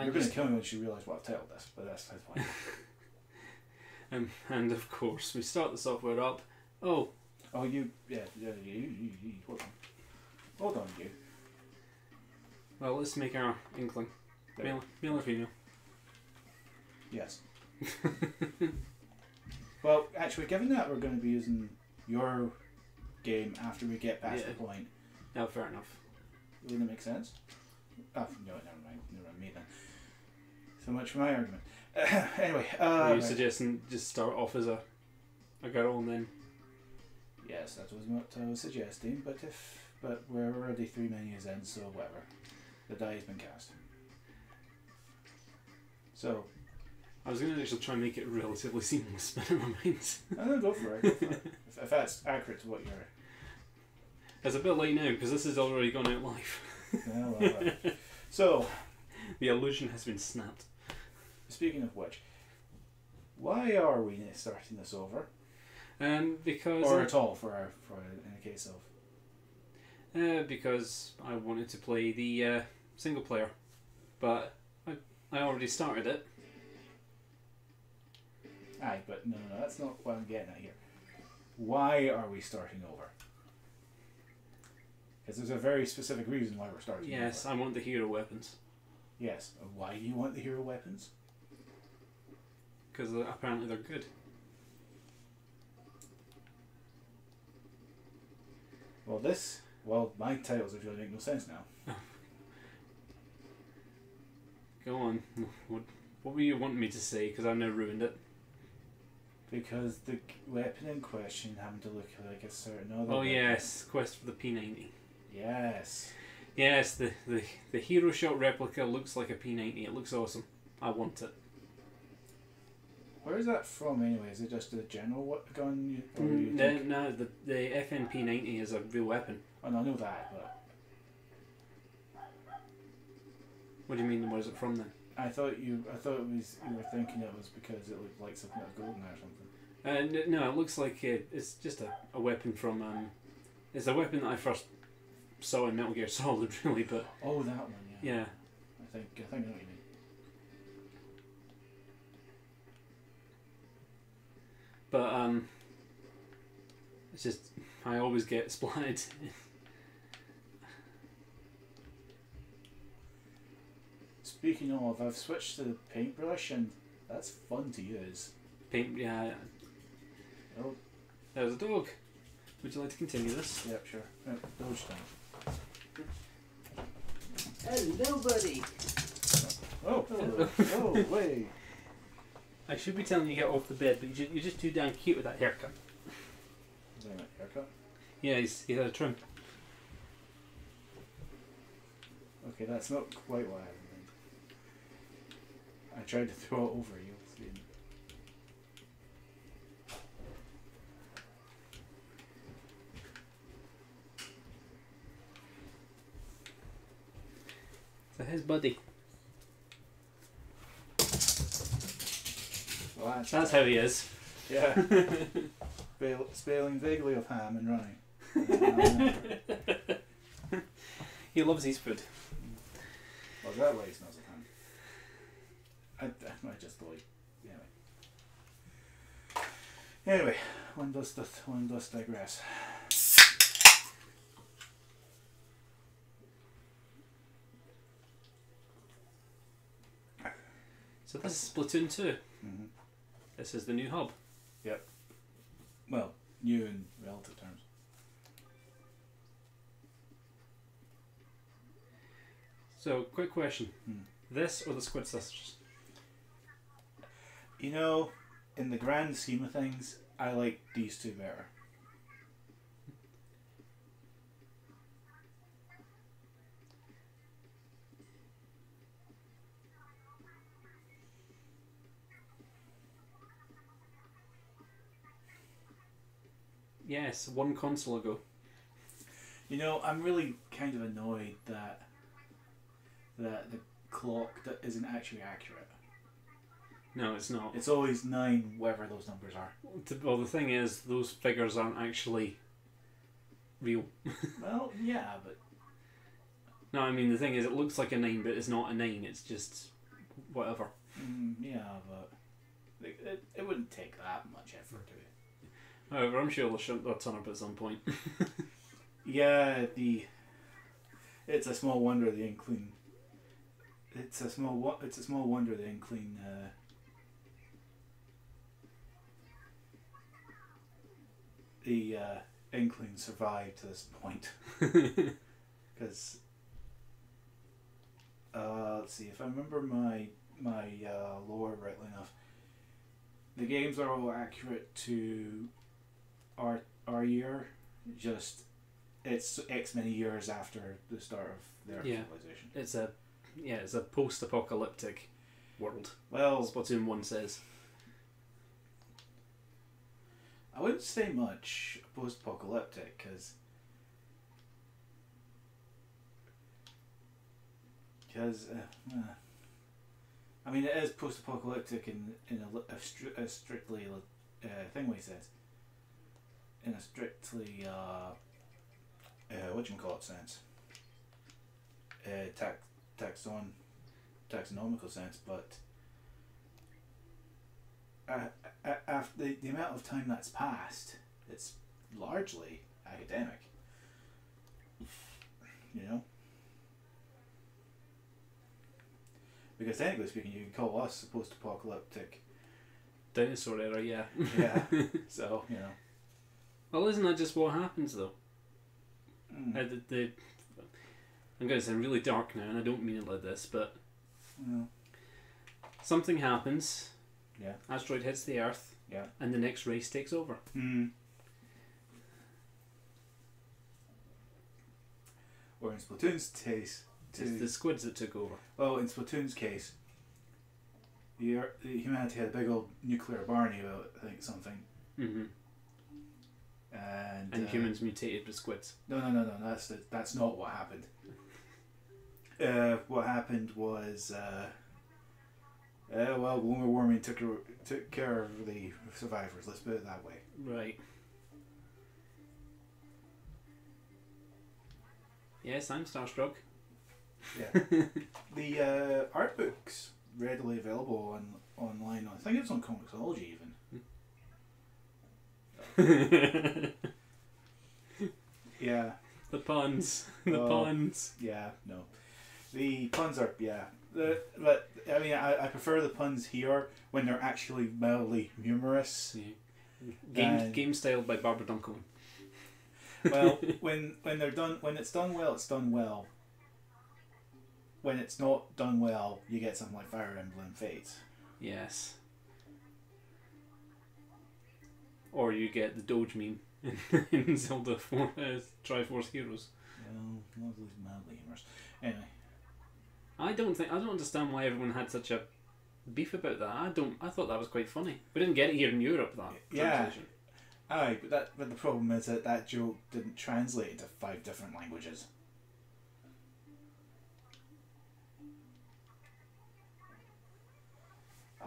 You're going to kill me once you realise what I've titled this, but that's fine. And of course, we start the software up. Oh, you. Hold on, you. Well, let's make our inkling. Male or female? Yes. Well, actually, given that we're going to be using your game after we get past the point. No, fair enough. Wouldn't it make sense? Oh, no, never mind. Never mind me then. So much for my argument. Anyway. Are you suggesting just start off as a girl and then... Yes, that was what I was suggesting, but we're already 3 menus in, so whatever. The die has been cast. So... I was going to actually try and make it relatively seamless, but never mind. No, go for it. If that's accurate to what you're... It's a bit late now, because this has already gone out live. Well, so... The illusion has been snapped. Speaking of which, why are we starting this over? Because... Or at all, in the case of... because I wanted to play the single player, but I already started it. Aye, but no, that's not what I'm getting at here. Why are we starting over? Because there's a very specific reason why we're starting over. Yes, I want the hero weapons. Yes. Why do you want the hero weapons? Because apparently they're good. Well, my titles are going to make no sense now. Go on. What were you wanting me to say? Because I've now ruined it. Because the weapon in question happened to look like a certain other Oh weapon. yes, Quest for the P90. Yes. Yes, the Hero Shot replica looks like a P90. It looks awesome. I want it. Where is that from anyway? Is it just a general gun? No, the FNP90 is a real weapon. Oh no, I know that, but... What do you mean, where's it from then? I thought it was you were thinking it was because it looked like something that was golden or something. No, it looks like it's just a weapon from it's a weapon that I first saw in Metal Gear Solid, really. But oh, that one, yeah. Yeah. I think I know what you mean. But it's just I always get splatted. Speaking of, I've switched to the paintbrush and that's fun to use. Yeah. Oh, There's a dog. Would you like to continue this? yep, sure. Dodge down. Hello, buddy. Oh, oh, wait. I should be telling you to get off the bed, but you're just too damn cute with that haircut. Is that a haircut? Yeah, he had a trim. Okay, that's not quite what I had in mind. I tried to throw it over you. So his buddy. Well, That's how he is. Yeah. Spelling vaguely of ham and running. He loves his food. Well, that way he smells of ham. I just thought. Anyway, one does digress. So this is Splatoon 2. Mm-hmm. This is the new hub. Yep. Well, new in relative terms. So, quick question. This or the Squid Sisters? You know, in the grand scheme of things, I like these two better. Yes, one console ago. You know, I'm really kind of annoyed that the clock that isn't actually accurate. No, it's not. It's always 9, whatever those numbers are. Well, the thing is, those figures aren't actually real. Well, yeah, but... No, I mean, the thing is, it looks like a 9, but it's not a 9. It's just whatever. Yeah, but it wouldn't take that much effort to it. However, I'm sure they'll turn up at some point. Yeah, it's a small wonder the Inkling. It's a small wonder the Inkling. The Inkling survived to this point. Because let's see if I remember my lore rightly enough. The games are all accurate to our year. Just it's X many years after the start of their civilization. It's a post-apocalyptic world. Well, Splatoon 1 says. I wouldn't say much post-apocalyptic because I mean it is post-apocalyptic in a strictly thingway sense. In a strictly whatchamacallit sense. Taxonomical sense, but after the amount of time that's passed, it's largely academic. You know? Because technically speaking, you can call us post-apocalyptic. Dinosaur era, yeah. Yeah. So, you know. Well, isn't that just what happens, though? I'm going to sound really dark now, and I don't mean it like this, but something happens. Yeah. Asteroid hits the Earth. Yeah. And the next race takes over. Or in Splatoon's case, it's the squids that took over. Well, in Splatoon's case, the humanity had a big old nuclear Barney about something. Mm-hmm. And humans mutated with squids. No. That's not what happened. What happened was, global warming took care of the survivors. Let's put it that way. Right. Yes, I'm starstruck. Yeah. The art book's readily available online. I think it's on Comixology even. Yeah. The puns. The puns. Yeah, no. The puns are, but I mean, I prefer the puns here when they're actually mildly humorous. Yeah. Game styled by Barbara Duncan. Well, when it's done well, it's done well. When it's not done well, you get something like Fire Emblem Fates. Yes. Or you get the Doge meme in Zelda Triforce Heroes. Well, one of those mildly humorous. Anyway. I don't understand why everyone had such a beef about that. I thought that was quite funny. We didn't get it here in Europe, that translation. Aye, but the problem is that joke didn't translate into 5 different languages.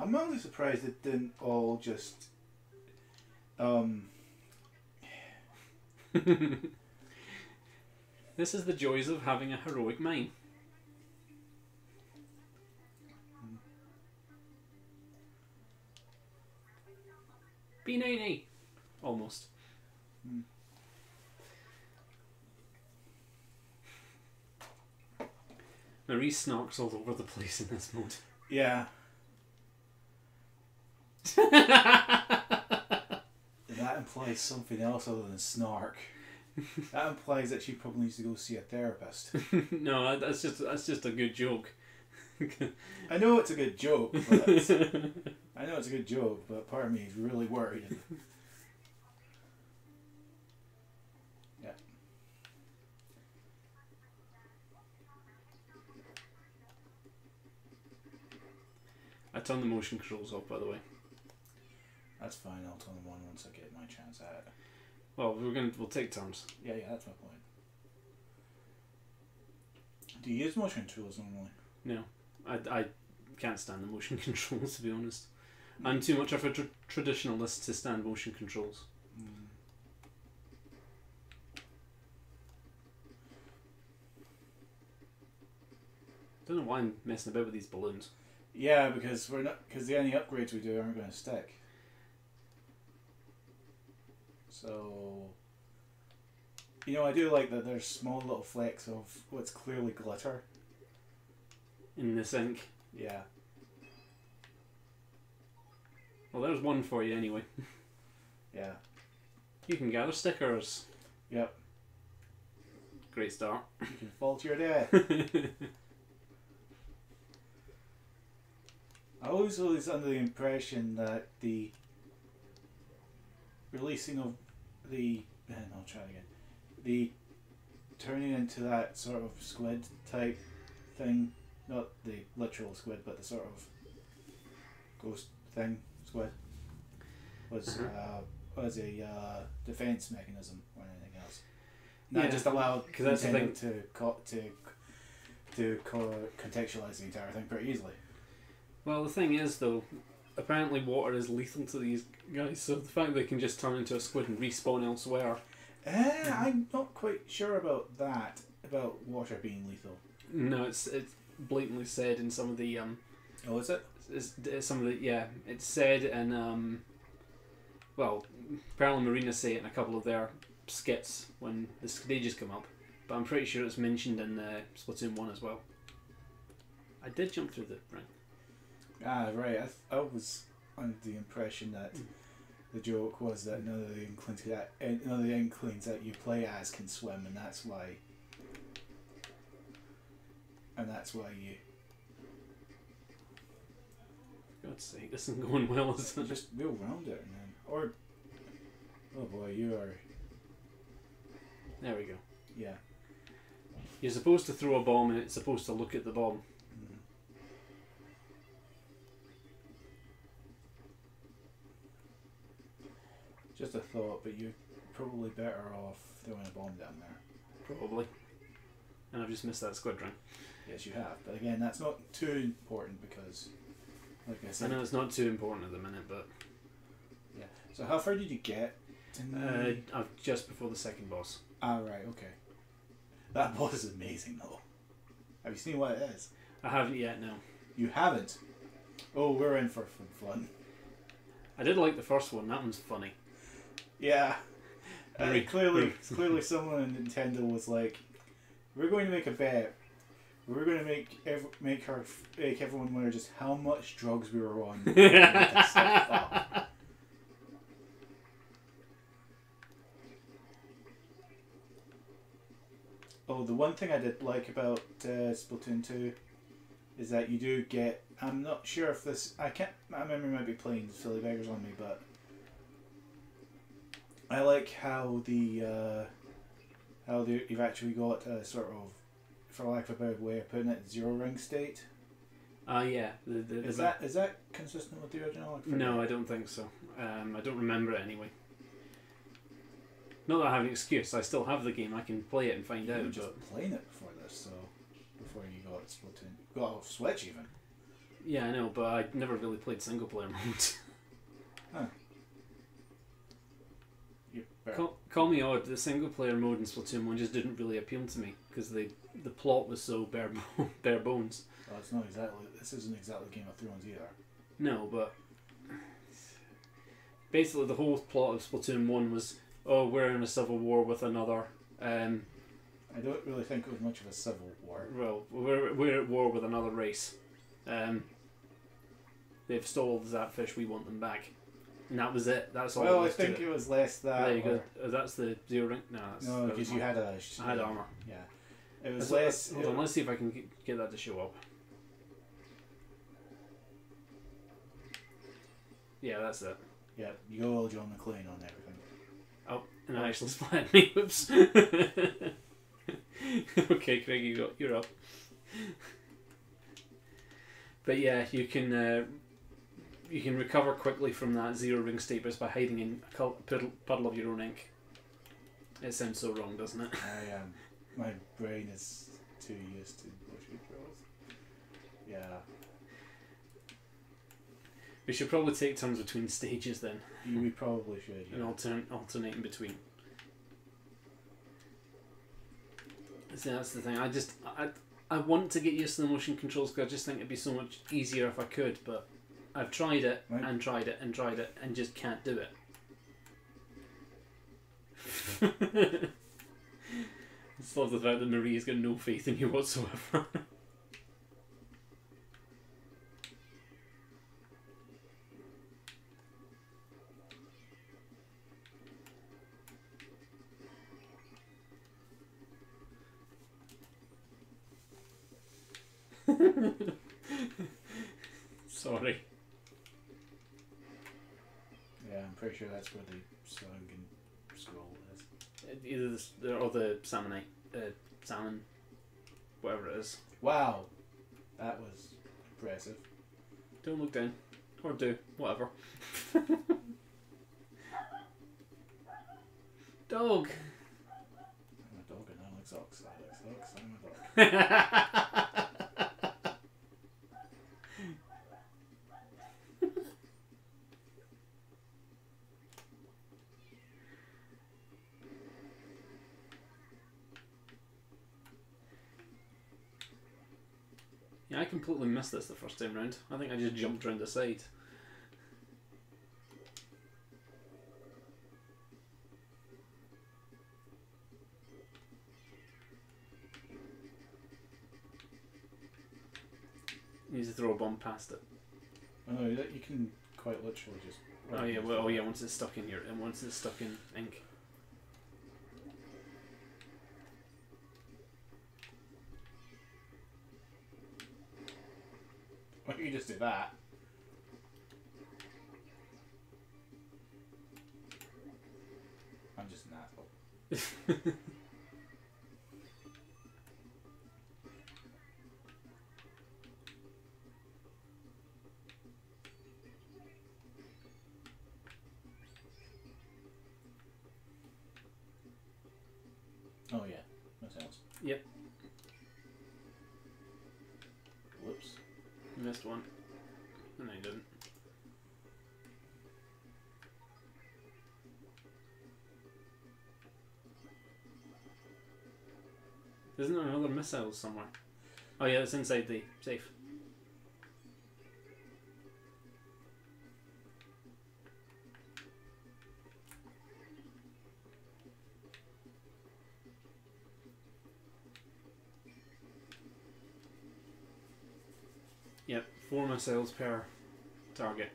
I'm mildly surprised it didn't all just This is the joys of having a heroic mind. B90! Almost. Marie snarks all over the place in this mode. Yeah. That implies something else other than snark. That implies that she probably needs to go see a therapist. No, that's just a good joke. I know it's a good joke, but part of me is really worried. Yeah. I turned the motion controls off, by the way. That's fine. I'll turn them on once I get my chance at it. Well, we'll take turns. Yeah, that's my point. Do you use motion controls normally? No, I can't stand the motion controls, to be honest. I'm too much of a traditionalist to stand motion controls. Don't know why I'm messing about with these balloons. Yeah, because any upgrades we do aren't going to stick. So, I do like that there's small little flecks of what's clearly glitter in the sink. Yeah. Well, there's one for you anyway. Yeah. You can gather stickers. Yep. Great start. You can fall to your death. I was always under the impression that the releasing of the I'll try it again. The turning into that sort of squid type thing, not the literal squid, but the sort of ghost thing squid, was a defense mechanism or anything else. That just allowed Nintendo to contextualize the entire thing pretty easily. Well, the thing is, though, apparently water is lethal to these guys, so the fact they can just turn into a squid and respawn elsewhere. I'm not quite sure about that, about water being lethal. No, it's blatantly said in some of the... Oh, is it? It's some of the... Yeah, it's said in... well, apparently Marina say it in a couple of their skits when the stages come up, but I'm pretty sure it's mentioned in Splatoon 1 as well. I did jump through the ring. Ah, right. I was under the impression that the joke was that none of the Inklings that you play as can swim, and that's why you... For God's sake, this isn't going well, is it? Just go around it, and then... Or... Oh boy, you are... There we go. Yeah. You're supposed to throw a bomb and it's supposed to look at the bomb. Just a thought, but you're probably better off throwing a bomb down there. Probably. And I've just missed that squid ring. Yes, you have. But again, that's not too important because, like I said... I know it's not too important at the minute, but... Yeah. So how far did you get? Just before the second boss. Ah, right, okay. That boss is amazing, though. Have you seen what it is? I haven't yet, no. You haven't? Oh, we're in for fun. I did like the first one. That one's funny. Yeah. Clearly someone in Nintendo was like, we're going to make a bet. We're going to make everyone aware just how much drugs we were on. Oh, the one thing I did like about Splatoon 2 is that you do get... I'm not sure if this... I remember might be playing silly beggars on me, but... I like how you've actually got a sort of, for lack of a better way of putting it, zero ring state. Yeah. Is that consistent with the original? No, I don't think so. I don't remember it anyway. Not that I have an excuse. I still have the game. I can play it and find out. You were just playing it before this, so before you got Splatoon, got off Switch even. Yeah, I know, but I never really played single player mode. Huh. Call me odd, the single player mode in Splatoon 1 just didn't really appeal to me because the plot was so bare bones. Well, it's not exactly. This isn't exactly Game of Thrones either. No, but basically the whole plot of Splatoon 1 was, oh, we're in a civil war with another. I don't really think it was much of a civil war. Well, we're at war with another race. They've stole the Zapfish. We want them back. And that was it. That's all. Well, I think it was less that. There you go. That's the zero ring. No, because you had I had armor. Yeah, it was less. Hold on, let's see if I can get that to show up. Yeah, that's it. Yeah, you go all John McClane on everything. Oh, and I actually splattered me. Whoops. Okay, Craig, you're up. But yeah, you can recover quickly from that zero ring state just by hiding in a puddle of your own ink. It sounds so wrong, doesn't it? My brain is too used to bullshit drills. Yeah. We should probably take turns between stages then. We probably should. Yeah. And alternate in between. See, that's the thing. I want to get used to the motion controls because I just think it'd be so much easier if I could, but I've tried it and tried it and tried it and just can't do it. I just love the fact that Maria's got no faith in you whatsoever. Sorry. Yeah, I'm pretty sure that's where the swinging scroll is. Either this or the salmonite, salmon, whatever it is. Wow, that was impressive. Don't look down, or do whatever. Dog. I'm a dog and I like socks. I like socks. I'm a dog. Yeah, I completely missed this the first time round. I think I just jumped round the side. You need to throw a bomb past it. Oh no, you can quite literally just. Oh yeah, well, oh yeah. Once it's stuck in your, and once it's stuck in ink. Why don't you just do that? I'm just an asshole. Oh yeah, that sounds. Yep. Whoops. Missed one. No, you didn't. Isn't there another missile somewhere? Oh yeah, it's inside the safe. Yep, 4 missiles per target.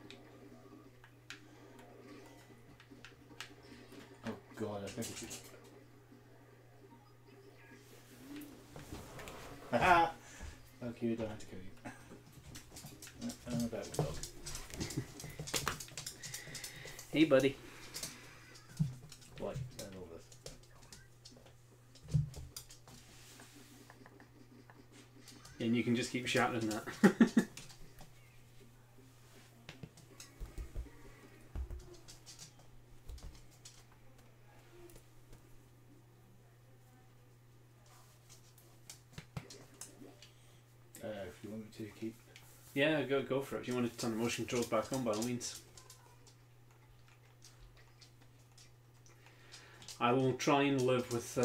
Oh god, I think it's. Haha! Okay, you don't have to kill you. I'm about with dog. Hey buddy. What? I know this. And you can just keep shattering that. If you want me to keep. Yeah, go for it. If you want to turn the motion controls back on, by all means. I will try and live with.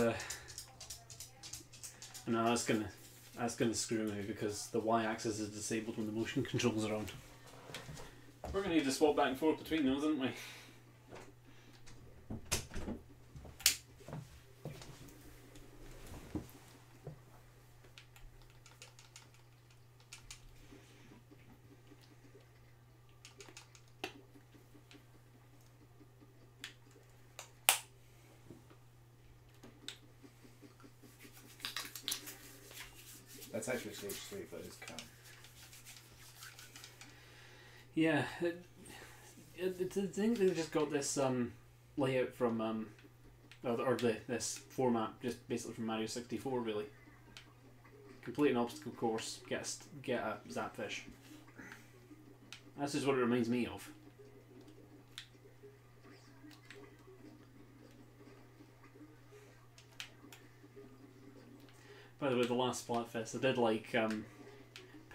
No, that's gonna screw me because the y-axis is disabled when the motion controls are on. We're gonna need to swap back and forth between those, aren't we? That's actually stage 3, but it's calm. Yeah, I think they've just got this layout from this format just basically from Mario 64 really. Complete an obstacle course, get a zapfish. That's just what it reminds me of. By the way, the last Splatfest, I did like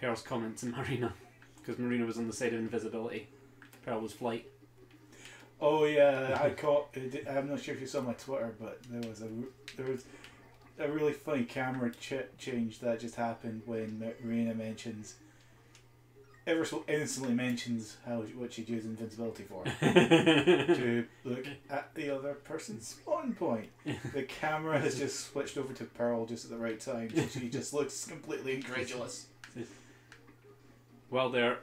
Pearl's comments in Marina, because Marina was on the side of invisibility. Pearl was flight. Oh yeah, I caught. I'm not sure if you saw my Twitter, but there was a really funny camera change that just happened when Marina mentions, ever so innocently mentions what she'd use invincibility for. To look at the other person's spawn point. The camera has just switched over to Pearl just at the right time, so she just looks completely incredulous. While they're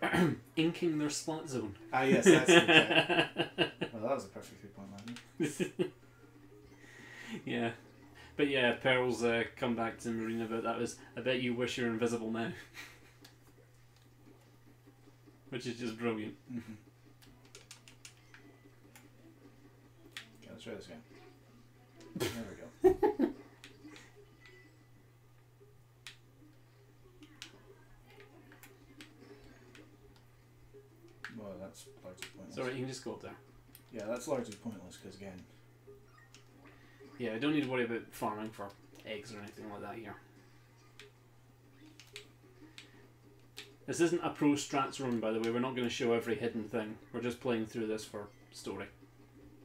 inking their splat zone. Ah, yes, that's exactly. Well, that was a perfect 3-point landing. Yeah. But yeah, Pearl's come back to Marina about that was, I bet you wish you're invisible now. Which is just brilliant. Mm-hmm. Okay, let's try this again. There we go. Well, that's largely pointless. Sorry, you can just go up there. Yeah, that's largely pointless because, again... Yeah, I don't need to worry about farming for eggs or anything like that here. This isn't a pro strats run, by the way. We're not going to show every hidden thing. We're just playing through this for story.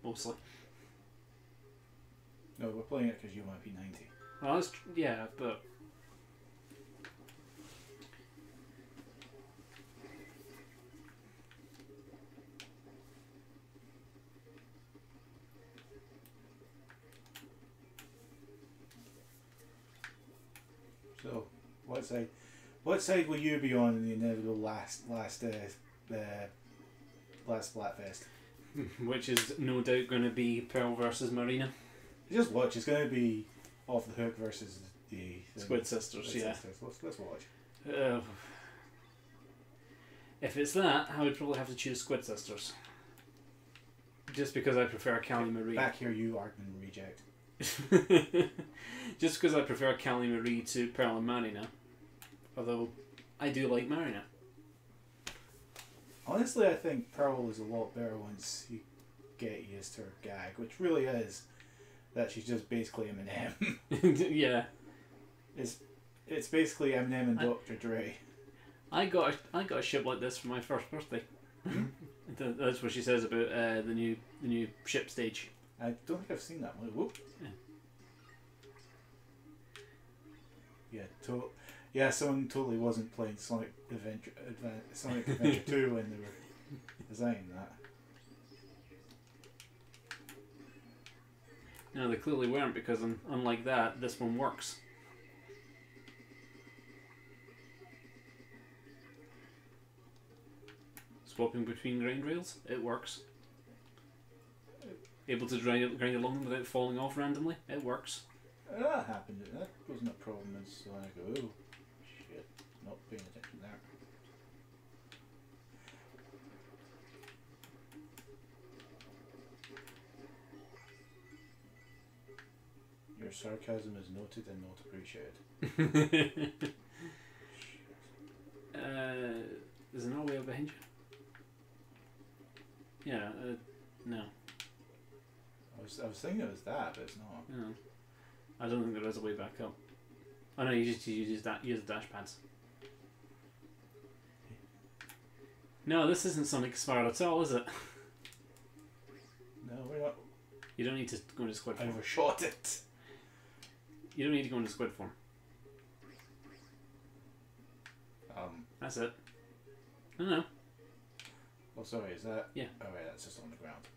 Mostly. No, we're playing it because you might be 90. Well, that's... Yeah, but... So, what side will you be on in the inevitable last Splatfest? Which is no doubt going to be Pearl versus Marina. Just watch. It's going to be Off the Hook versus the Squid Sisters. Yeah. Sisters. Let's watch. If it's that, I would probably have to choose Squid Sisters. Just because I prefer Callie Marie. Back here, you Arkman reject. Just because I prefer Callie Marie to Pearl and Marina. Although, I do like Marina. Honestly, I think Pearl is a lot better once you get used to her gag, which really is that she's just basically Eminem. Yeah. It's basically Eminem and Dr. Dre. I got a ship like this for my first birthday. That's what she says about the new ship stage. I don't think I've seen that one. Whoop. Yeah, someone totally wasn't playing Sonic Adventure 2 when they were designing that. No, they clearly weren't, because unlike that, this one works. Swapping between grind rails, it works. Able to grind along without falling off randomly, it works. That happened. That wasn't a problem in Sonic. Oh, shit. Not paying attention there. Your sarcasm is noted and not appreciated. Is there no way up behind you? Yeah, no. I was thinking it was that, but it's not. No. I don't think there is a way back up. Oh no, you use the dash pads. No, this isn't Sonic Spire at all, is it? No, we're not. You don't need to go into squid I form. overshot it. You don't need to go into squid form. That's it. No. Oh, sorry, is that? Yeah. Oh, wait, that's just on the ground.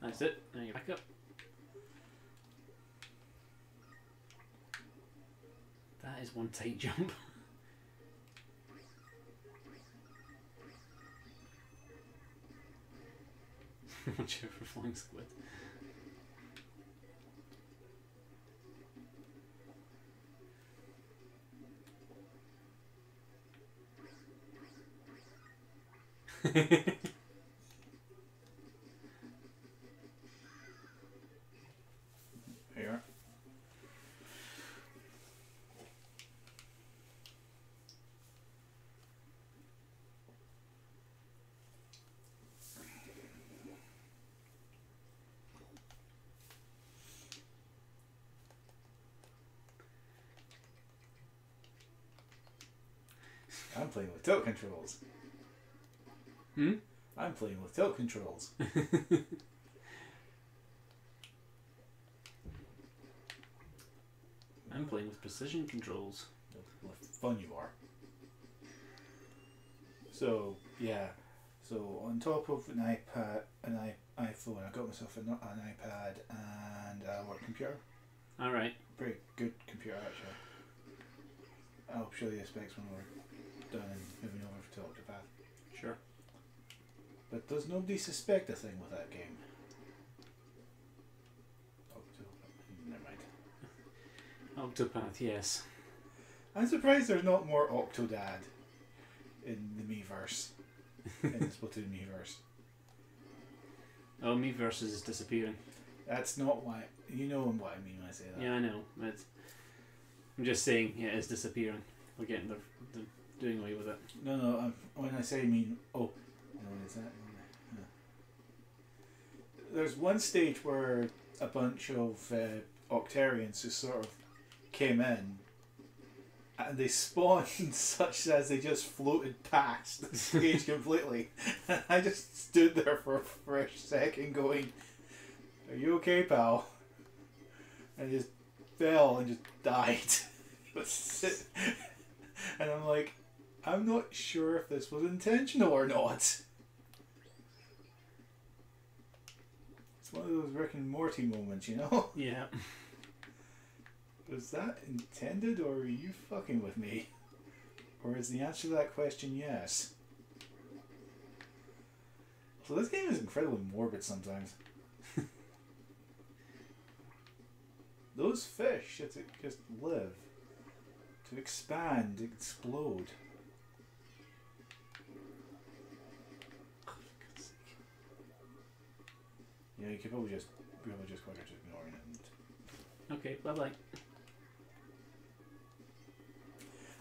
That's it. Now you're back up. That is one tight jump. Watch out for flying squid. Here. I'm playing with tilt controls. Hmm? I'm playing with tilt controls. I'm playing with precision controls. What fun you are. So, yeah. So, on top of an iPad, iPhone, I got myself an iPad and a work computer. Alright. Pretty good computer, actually. I'll show you the specs when we're done and moving over to Octopath. Sure. But does nobody suspect a thing with that game? Never mind. Octopath, yes. I'm surprised there's not more Octodad in the Miiverse. In the Splatoon Miiverse. Oh, Miiverse is disappearing. That's not why. You know what I mean when I say that. Yeah, I know. I'm just saying, yeah, it's disappearing. They're doing away with it. No, when I say mean, no, is that? No. There's one stage where a bunch of Octarians just sort of came in and they spawned such as they just floated past the stage completely. And I just stood there for a fresh second going, "Are you okay, pal?" And I just fell and just died. And I'm like, I'm not sure if this was intentional or not. It's one of those Rick and Morty moments, you know? Yeah. Was that intended, or are you fucking with me? Or is the answer to that question yes? So this game is incredibly morbid sometimes. Those fish, to just live, to expand, explode. Yeah, you could probably just quicker just ignoring it. Okay, bye bye.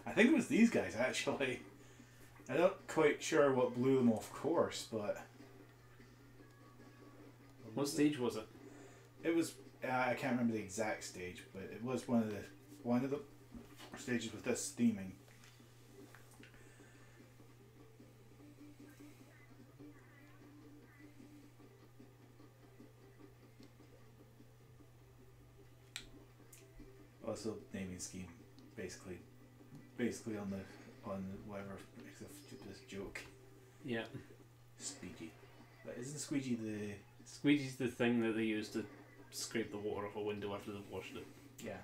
I think it was these guys actually. I'm not quite sure what blew them off course, but what stage was it? It was I can't remember the exact stage, but it was one of the stages with this theming. Also, naming scheme, basically on whatever makes the stupidest joke. Yeah. Squeegee, but isn't Squeegee the? Squeegee's the thing that they use to scrape the water off a window after they've washed it. Yeah.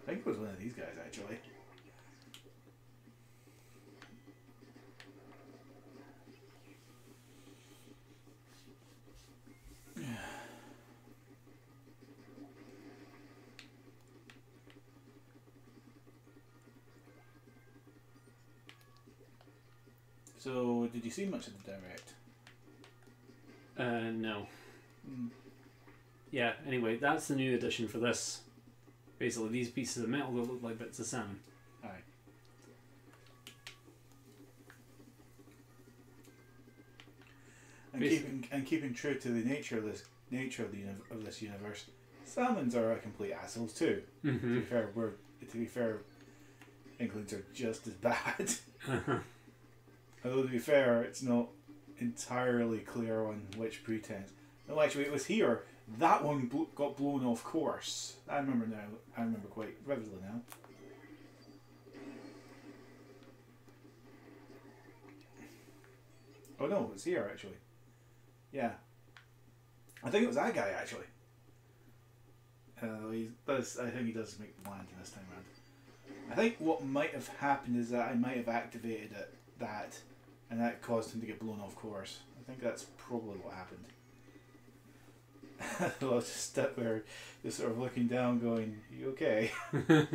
I think it was one of these guys actually. So, did you see much of the direct? No. Yeah, anyway, that's the new addition for this. Basically, these pieces of metal that look like bits of salmon. Aye. And keeping true to the nature of this universe, salmons are complete assholes too. Mm-hmm. To be fair, Inklings are just as bad. Although to be fair, it's not entirely clear on which pretense. No, actually, it was here. That one got blown off course. I remember now. I remember quite vividly now. Oh no, it's here actually. Yeah. I think it was that guy actually. I think he does make the landing this time around. I think what might have happened is that I might have activated that, and that caused him to get blown off course. I think that's probably what happened. I was just stuck there, just sort of looking down, going, "You okay?" Needless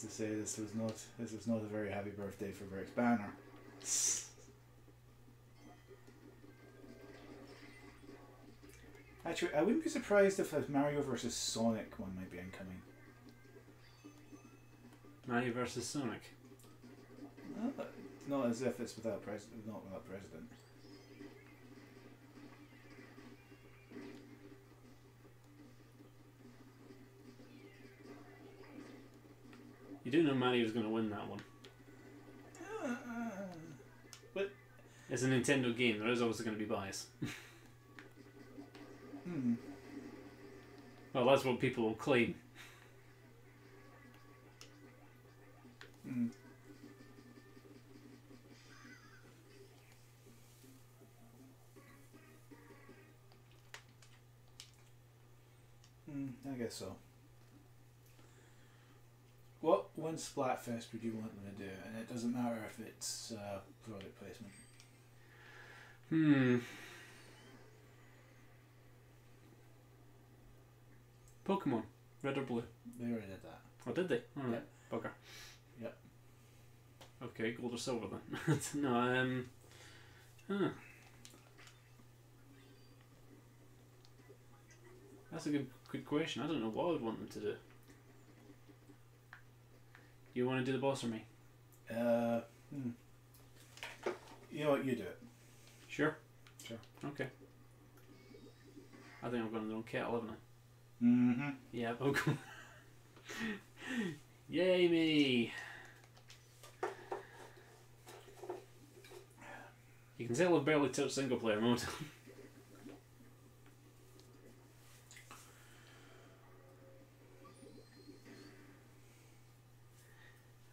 to say, this was not a very happy birthday for Rick's banner. Actually, I wouldn't be surprised if a Mario vs. Sonic one might be incoming. Mario vs. Sonic. Not as if it's without president. Not without president. You do know Mario's going to win that one. But it's a Nintendo game. There is obviously going to be bias. Well, that's what people will claim. Mm. I guess so. What one Splatfest would you want them to do? And it doesn't matter if it's product placement. Pokemon, red or blue? They already did that. Oh, did they? Alright, Yep. Bugger. Yep. Okay, gold or silver then. No, that's a good question. I don't know what I would want them to do. You want to do the boss or me? You know what? You do it. Sure. Sure. Okay. I think I'm going to do on K11. Mm-hmm. Yeah, Pokemon. Yay me! You can tell I've barely touched single player mode.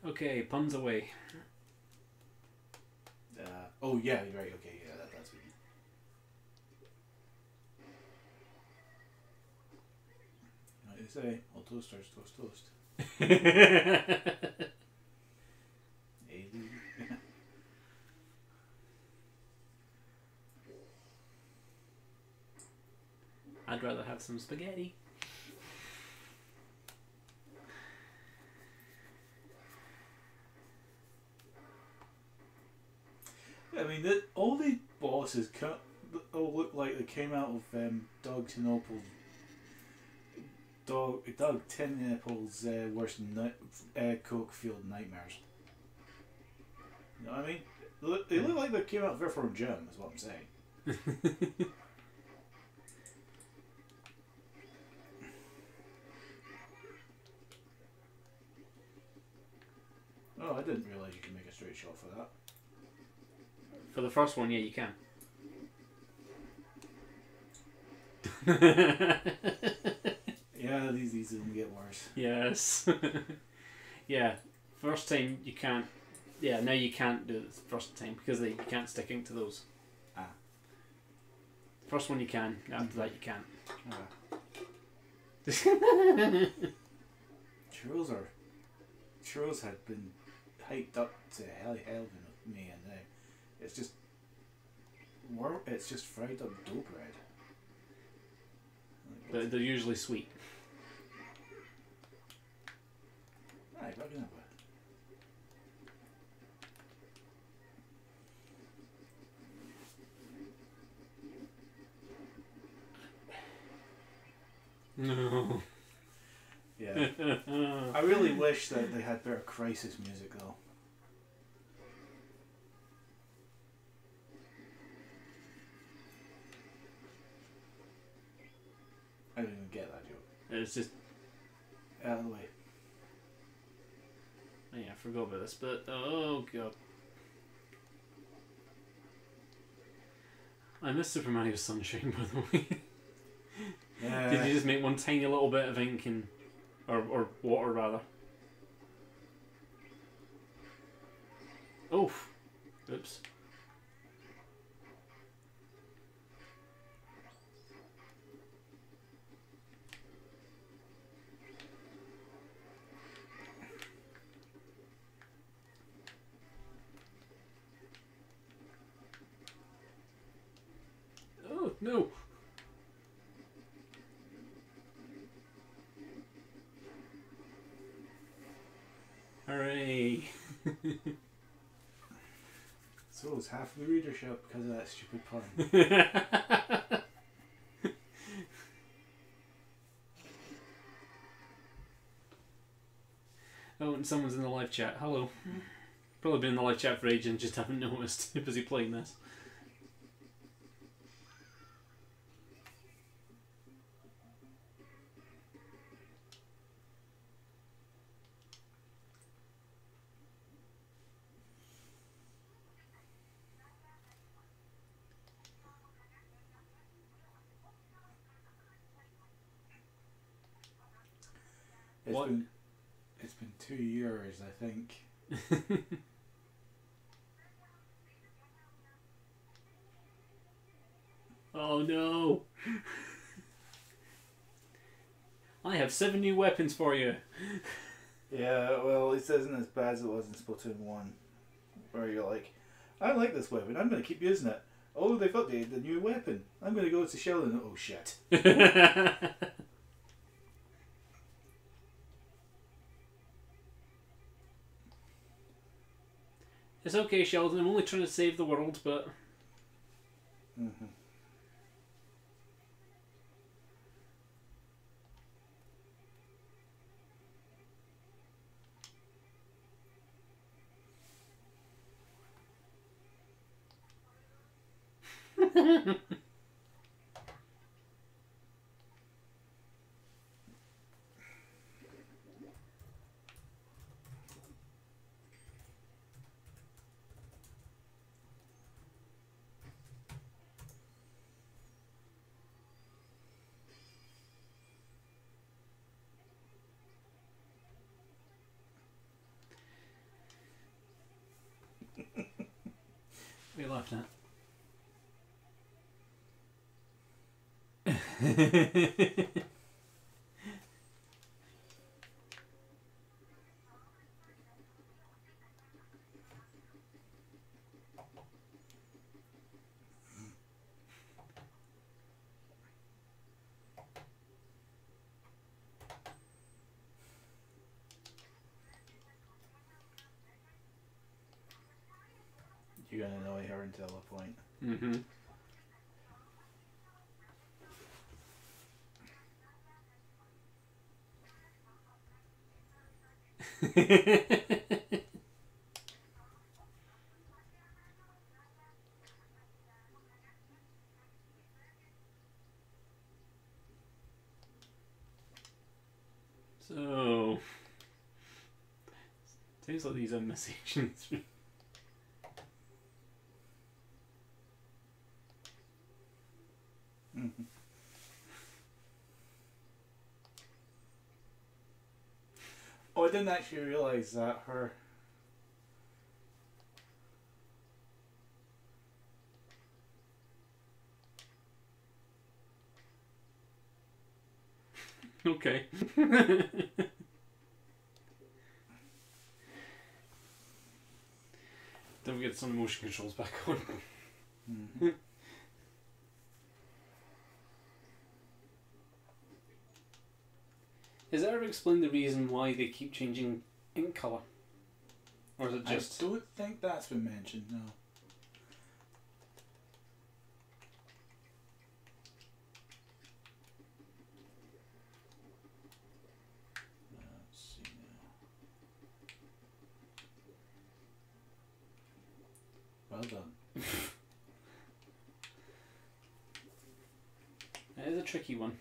Okay, puns away. Oh yeah, you're right. Okay, yeah, that's me. What do you say? All toasters, toast, toast. Hey, I'd rather have some spaghetti. I mean, all the bosses all look like they came out of Doug Tinnipple's worst Coke Field nightmares. You know what I mean? They look like they came out of Verform Gym, is what I'm saying. Oh, I didn't realise you could make a straight shot for that. For the first one, yeah, you can. Yeah, these only get worse. Yes. Yeah, first time you can't. Yeah, now you can't do it the first time because you can't stick ink to those. Ah. First one you can, after that you can't. Churros had been hyped up to heaven with me, and it's just fried up dough bread. But they're usually sweet. Right, what can I put? No. Yeah. I really wish that they had better Crisis music though. I didn't even get that joke. It's just. Out of the way. Oh, yeah, I forgot about this, but oh god. I miss Super Mario Sunshine, by the way. Yeah. Did you just make one tiny little bit of ink and or water rather? Oh, oops. Oh no. Hooray! So it's half the readership because of that stupid pun. Oh, and someone's in the live chat. Hello. Probably been in the live chat for ages and just haven't noticed. Busy playing this. What? It's been 2 years, I think. Oh no! I have 7 new weapons for you. Yeah, well, it isn't as bad as it was in Splatoon 1, where you're like, I like this weapon, I'm going to keep using it. Oh, they've updated the new weapon. I'm going to go to Sheldon. Oh, shit. It's okay, Sheldon, I'm only trying to save the world, but... Mm-hmm. What are you laughing at? You're going to annoy her until a point. Mm-hmm. So... Seems like these are messages. Mm-hmm. Oh, I didn't actually realise that her... Okay. Don't get some motion controls back on. Mm-hmm. Is that ever explain the reason why they keep changing ink colour? Or is it just... I don't think that's been mentioned, no. Let's see now. Well done. It is a tricky one.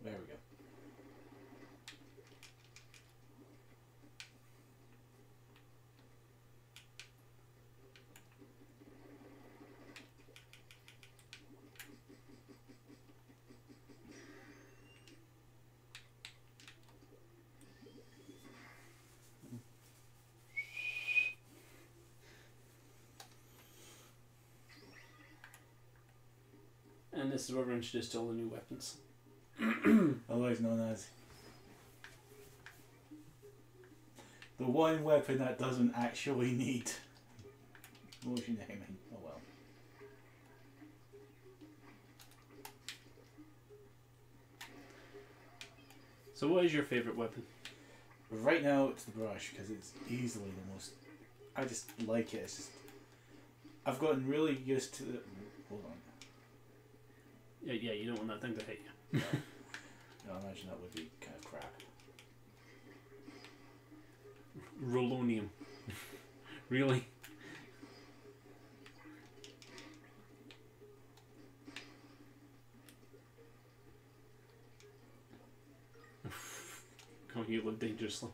There we go. And this is where we're introduced to all the new weapons. Otherwise known as the one weapon that doesn't actually need motion aiming. Oh well. So what is your favourite weapon? Right now it's the brush because it's easily the most. I just like it. It's just, I've gotten really used to the. Hold on. Yeah, you don't want that thing to hit you. No, no, I imagine that would be kind of crap. Rolonium. Really? God, you live dangerously.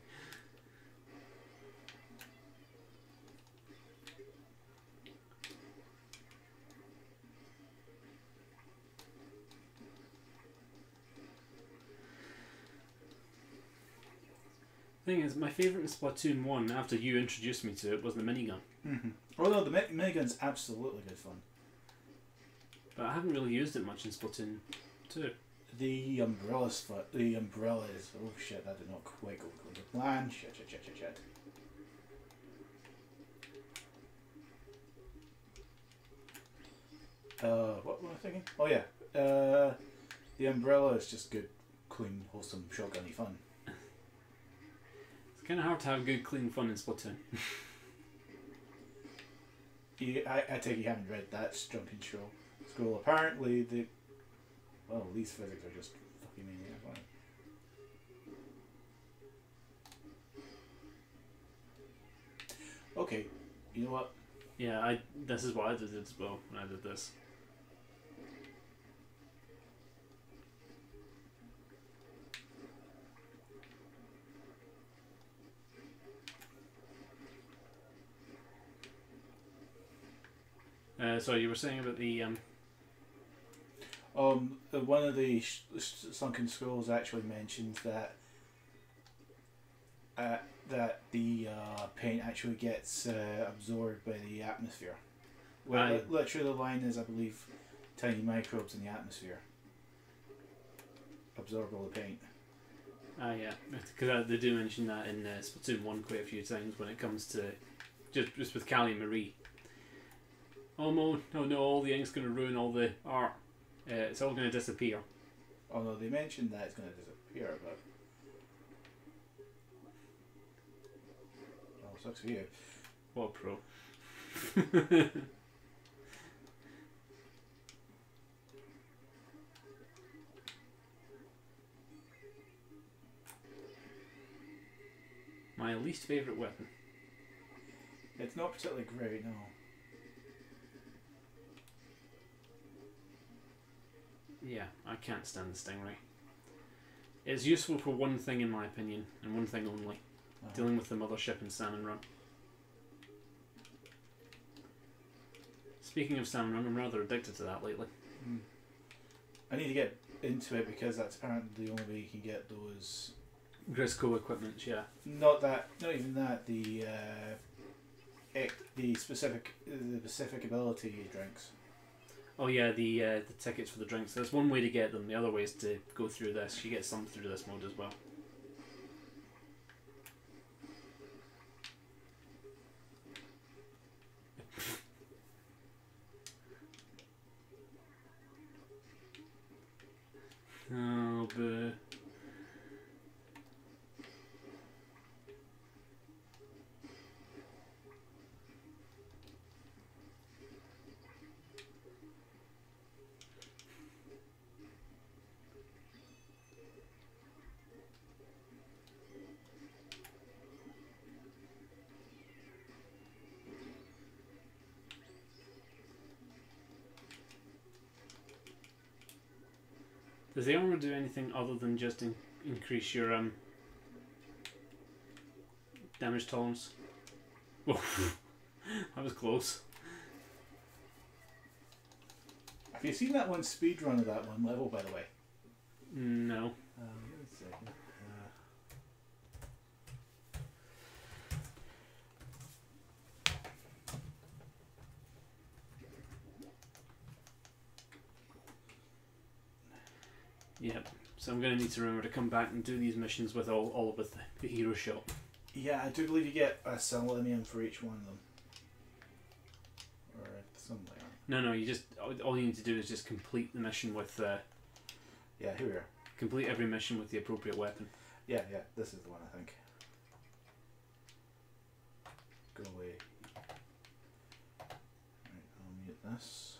Thing is, my favourite in Splatoon 1, after you introduced me to it, was the minigun. Mm-hmm. Oh no, the minigun's absolutely good fun. But I haven't really used it much in Splatoon 2. The umbrellas, the umbrellas. Oh shit, that did not quite go according to plan. Shit. What was I thinking? Oh yeah, the umbrella is just good, clean, wholesome, shotgunny fun. It's kind of hard to have good, clean fun in Splatoon. I take you haven't read that drunken school. Apparently, these physics are just fucking maniac. Okay, you know what? Yeah, this is what I did as well when I did this. So you were saying about the one of the sunken skulls actually mentions that that the paint actually gets absorbed by the atmosphere. Well, literally the line is, I believe, tiny microbes in the atmosphere absorb all the paint. Yeah, because they do mention that in Splatoon 1 quite a few times when it comes to just with Callie and Marie. Oh no, all the ink's going to ruin all the art. It's all going to disappear. Oh no, they mentioned that it's going to disappear, but... Oh, sucks for you. What a pro. My least favourite weapon. It's not particularly great, no. Yeah, I can't stand the Stingray. It's useful for one thing in my opinion, and one thing only. Dealing with the mothership in Salmon Run. Speaking of Salmon Run, I'm rather addicted to that lately. I need to get into it because that's apparently the only way you can get those... Grisco equipment, yeah. Not even that, the specific ability drinks. Oh yeah, the tickets for the drinks. There's one way to get them. The other way is to go through this. You get some through this mode as well. Oh, boo. Does the armor do anything other than just increase your damage tolerance? Whoa, that was close. Have you seen that one speed run of that one level, by the way? No. Give me a second. Yep. So I'm going to need to remember to come back and do these missions with all with the hero shot. Yeah, I do believe you get a selenium for each one of them. Or something like that. No, you just all you need to do is just complete the mission with. Yeah, here we are. Complete every mission with the appropriate weapon. Yeah, this is the one I think. Go away. Right, I'll mute this.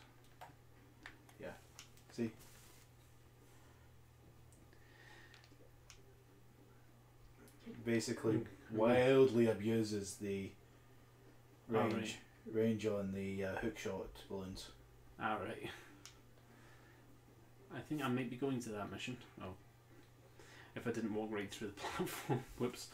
Yeah, see? Basically, wildly abuses the range on the hook shot balloons. Alright. I think I might be going to that mission. Oh. If I didn't walk right through the platform. Whoops.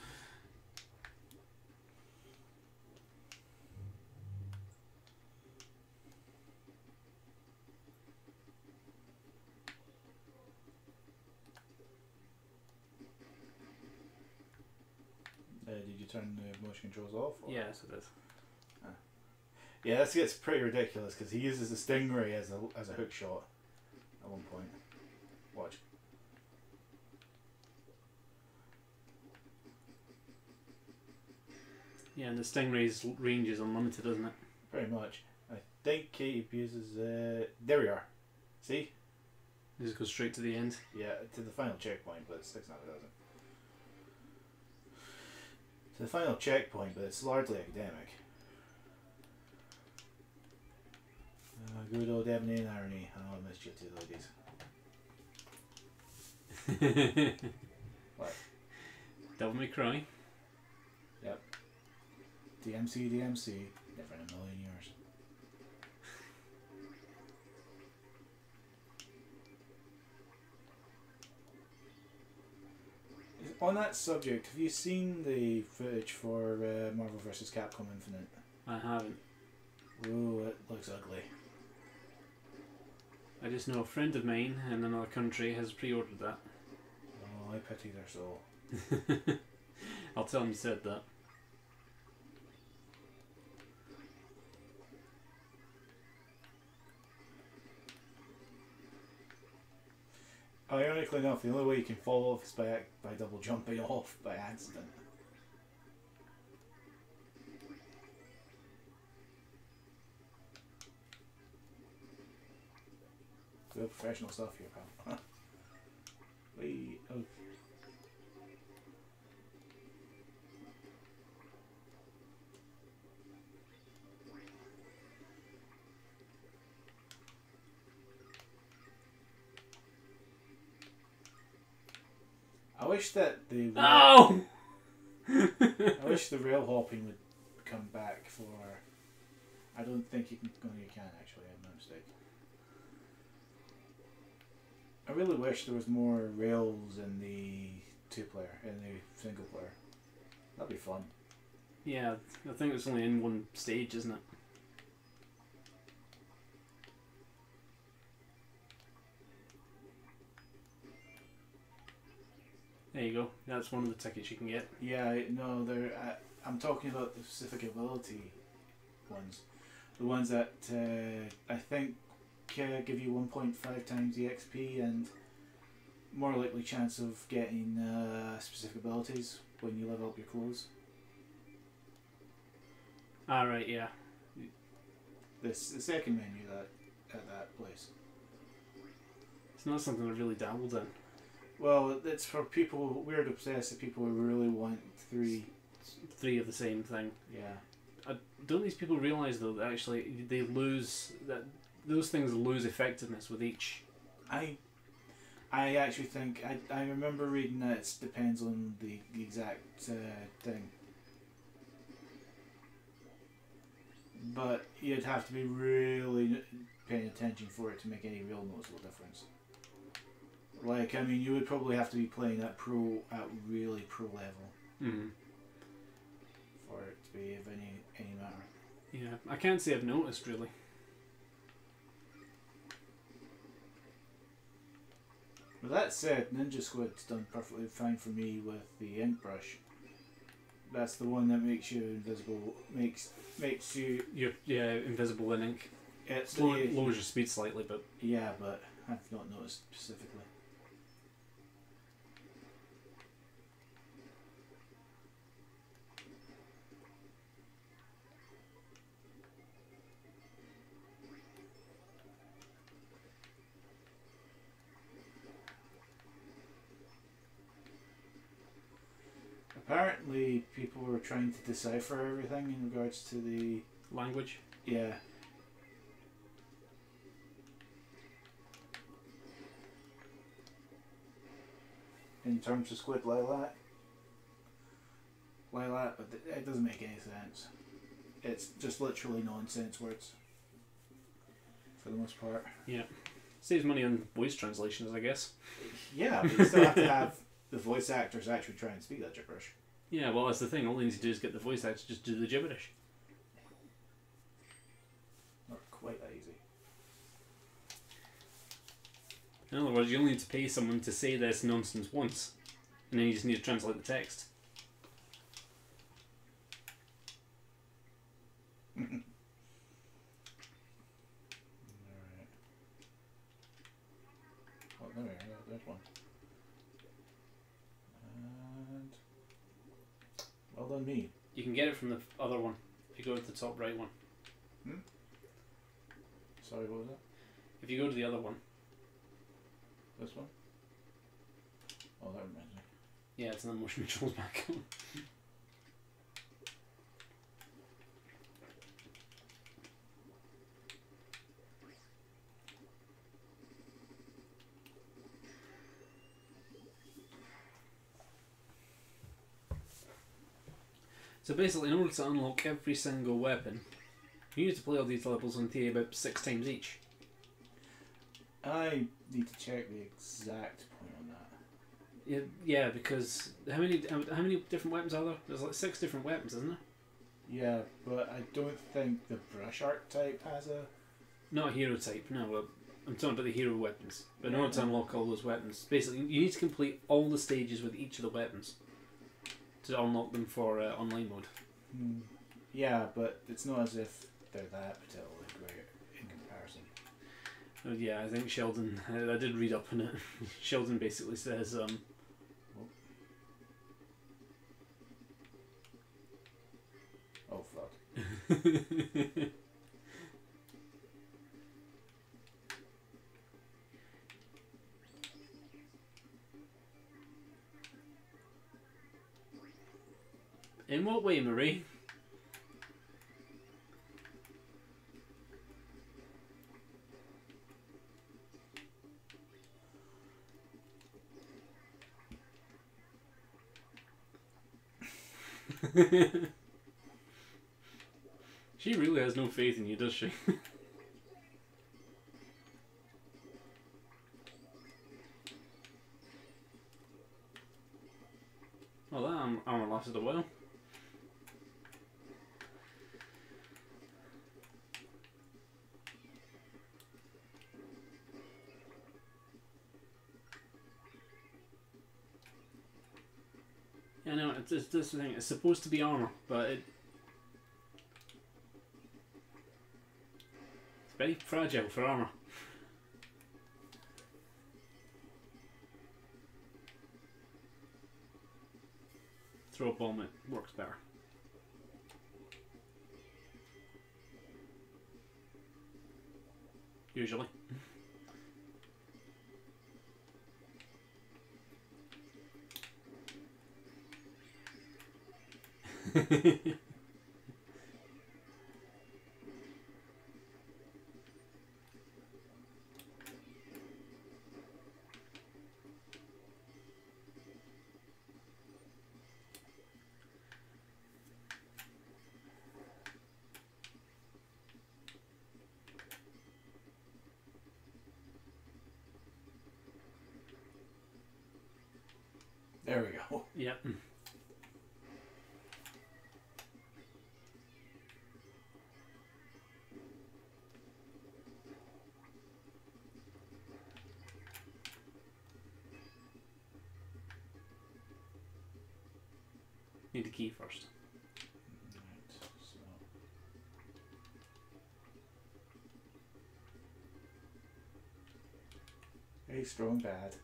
Did you turn the motion controls off? Or? Yes, it is. Yeah, this gets pretty ridiculous because he uses the stingray as a hook shot at one point. Watch. Yeah, and the stingray's range is unlimited, isn't it? Pretty much. I think he uses. There we are. See? It just goes straight to the end. Yeah, to the final checkpoint, but it sticks out. It doesn't. To the final checkpoint, but it's largely academic. Good old ebony and irony. Oh, I missed you two ladies. What? Devil May Cry. Yep. DMC, never in a million years. On that subject, have you seen the footage for Marvel vs. Capcom Infinite? I haven't. Ooh, it looks ugly. I just know a friend of mine in another country has pre-ordered that. Oh, I pity their soul. I'll tell him you said that. Ironically enough, the only way you can fall off is by double jumping off by accident. Real professional stuff here, pal. Oh. I wish that the Oh! I wish the rail hopping would come back for. I don't think you can. No, you can actually. I have no mistake. I really wish there was more rails in the two-player, in the single-player. That'd be fun. Yeah, I think it's only in one stage, isn't it? There you go. That's one of the tickets you can get. Yeah, no, I'm talking about the specific ability ones. The ones that I think give you 1.5 times the XP and more likely chance of getting specific abilities when you level up your clothes. Ah, right, yeah. The second menu at that place. It's not something I've really dabbled in. Well, it's for people, weird obsessive people who really want three. Three of the same thing. Yeah. Don't these people realise though that actually they lose that those things lose effectiveness with each? I actually think I remember reading that it depends on the exact thing, but you'd have to be really paying attention for it to make any real noticeable difference. Like, I mean, you would probably have to be playing at really pro level for it to be of any matter. Yeah, I can't say I've noticed really. With that said, Ninja Squid's done perfectly fine for me with the ink brush. That's the one that makes you invisible. Makes you. You're invisible in ink. It's lowers your speed slightly, but yeah, but I've not noticed specifically. Apparently, people were trying to decipher everything in regards to the language. Yeah. In terms of Squid Lilac, but it doesn't make any sense. It's just literally nonsense words for the most part. Yeah. Saves money on voice translations, I guess. Yeah, but you still have to have the voice actors actually try and speak that gibberish. Yeah, well, that's the thing. All they need to do is get the voice actors to just do the gibberish. Not quite that easy. In other words, you only need to pay someone to say this nonsense once, and then you just need to translate the text. Alright. Oh, there we go. There's one. And well done, me. You can get it from the other one if you go to the top right one. Hmm? Sorry, what was that? If you go to the other one. This one? Oh, that reminds me. Yeah, it's in the motion controls back on. So basically, in order to unlock every single weapon, you need to play all these levels in theory about 6 times each. I need to check the exact point on that. Yeah, because how many different weapons are there? There's like 6 different weapons, isn't there? Yeah, but I don't think the brush art type has a... Not a hero type, no. I'm talking about the hero weapons. But in order to unlock all those weapons, basically you need to complete all the stages with each of the weapons to unlock them for online mode. Yeah, but it's not as if they're that particularly great in comparison. Yeah, I think Sheldon, I did read up on it. Sheldon basically says, Oh fuck. in what way, Marie? She really has no faith in you, does she? Well, that armor lasted a while. Yeah, no, it's this thing. It's supposed to be armor, but it's very fragile for armor. Throw a bomb, it works better. Usually. There we go. Yep. Need the key first. Right, so. Very strong bad.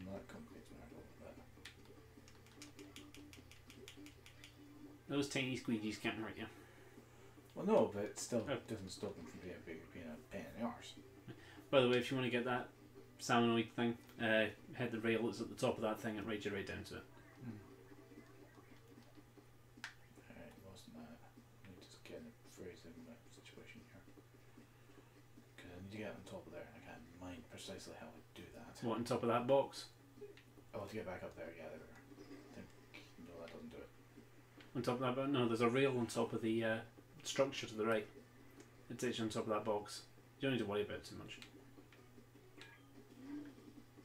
That complicates matters a little bit. Those tiny squeegees can't hurt you. Well, no, but it still doesn't stop them from being a pain in the arse. By the way, if you want to get that salmonoid thing, head the rail that's at the top of that thing and ride you right down to it. Alright, wasn't that? Let me just get a phrase in my situation here. Because I need to get on top of there. I can't mind precisely how to do that. What, on top of that box? Oh, to get back up there, yeah, there we go. I think, no, that doesn't do it. On top of that, no, there's a rail on top of the structure to the right. It takes you on top of that box. You don't need to worry about it too much.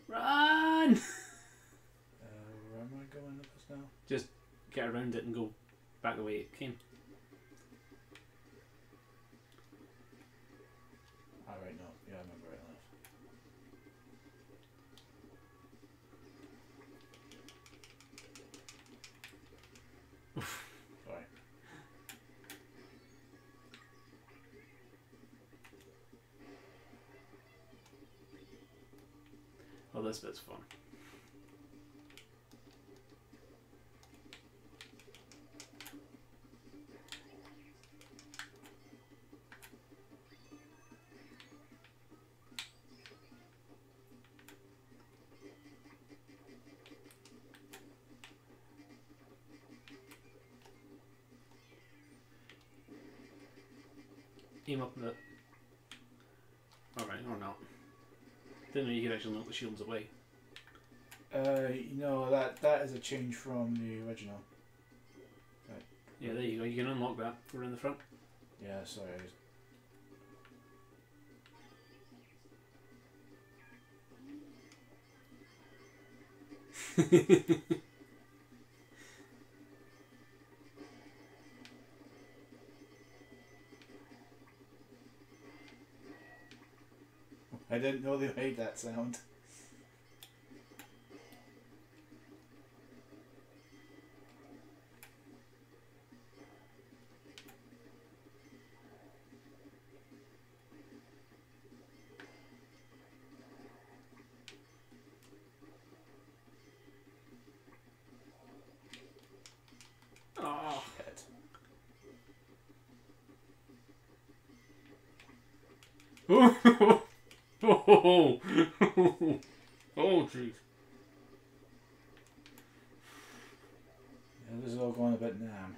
Run! Where am I going with this now? Just get around it and go back the way it came. Sorry. Oh, this bit's fun. Aim up a bit. Alright, or not. Didn't know you could actually knock the shields away. No, that is a change from the original. Right. Yeah, there you go. You can unlock that. We're in the front. Yeah, sorry. I didn't know they made that sound. Oh. Shit. Oh, oh, jeez. Yeah, this is all going a bit nam.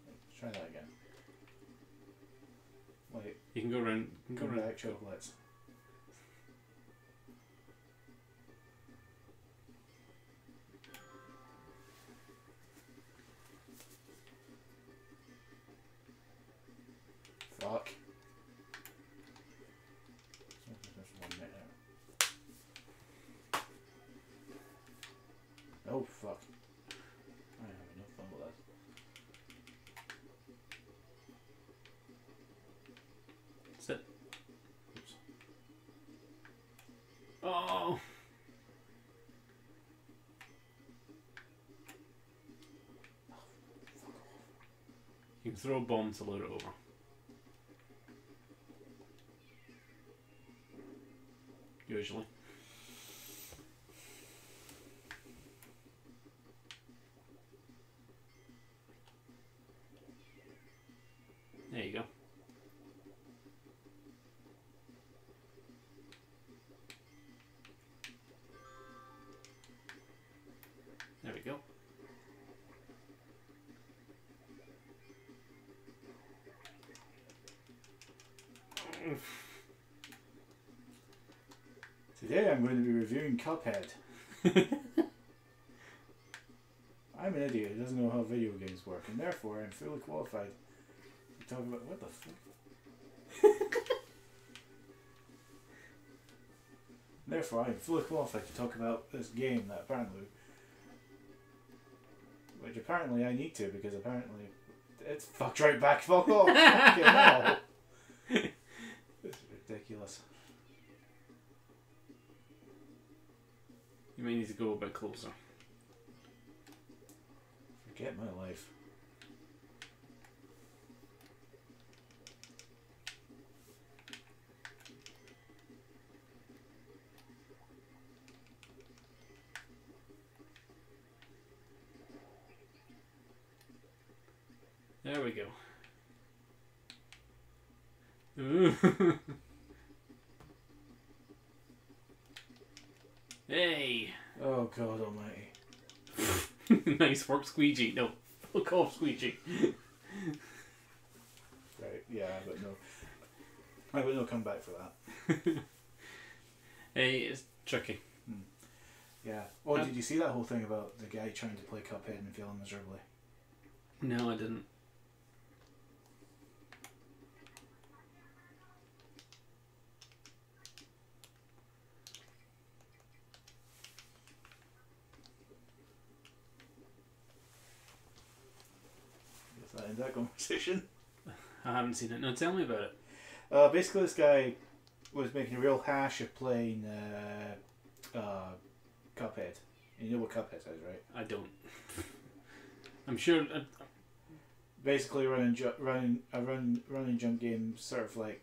Let's try that again. Wait, You can go around. You can go come around. back chocolates. Fuck. There's one minute. Oh fuck. I have enough fun with that. Sit. Oops. Oh. You can throw a bomb to lure it over. Usually. There you go. There we go. Today I'm going to be reviewing Cuphead. I'm an idiot who doesn't know how video games work, and therefore I'm fully qualified to talk about what the fuck. Therefore I'm fully qualified to talk about this game that which apparently I need to, because apparently it's fucked right back. Fuck off. Fucking hell. It's ridiculous. You may need to go a bit closer. Forget my life. There we go. Ooh. Hey! Oh god almighty. Nice work, Squeegee. No, fuck off, Squeegee. Right, yeah, but no. I will not come back for that. Hey, it's tricky. Yeah. Oh, did you see that whole thing about the guy trying to play Cuphead and failing miserably? No, I didn't. Guess that ends that conversation. I haven't seen it. No, tell me about it. Basically, this guy was making a real hash of playing Cuphead. You know what Cuphead is, right? I don't. I'm sure. Basically, run and jump game, sort of like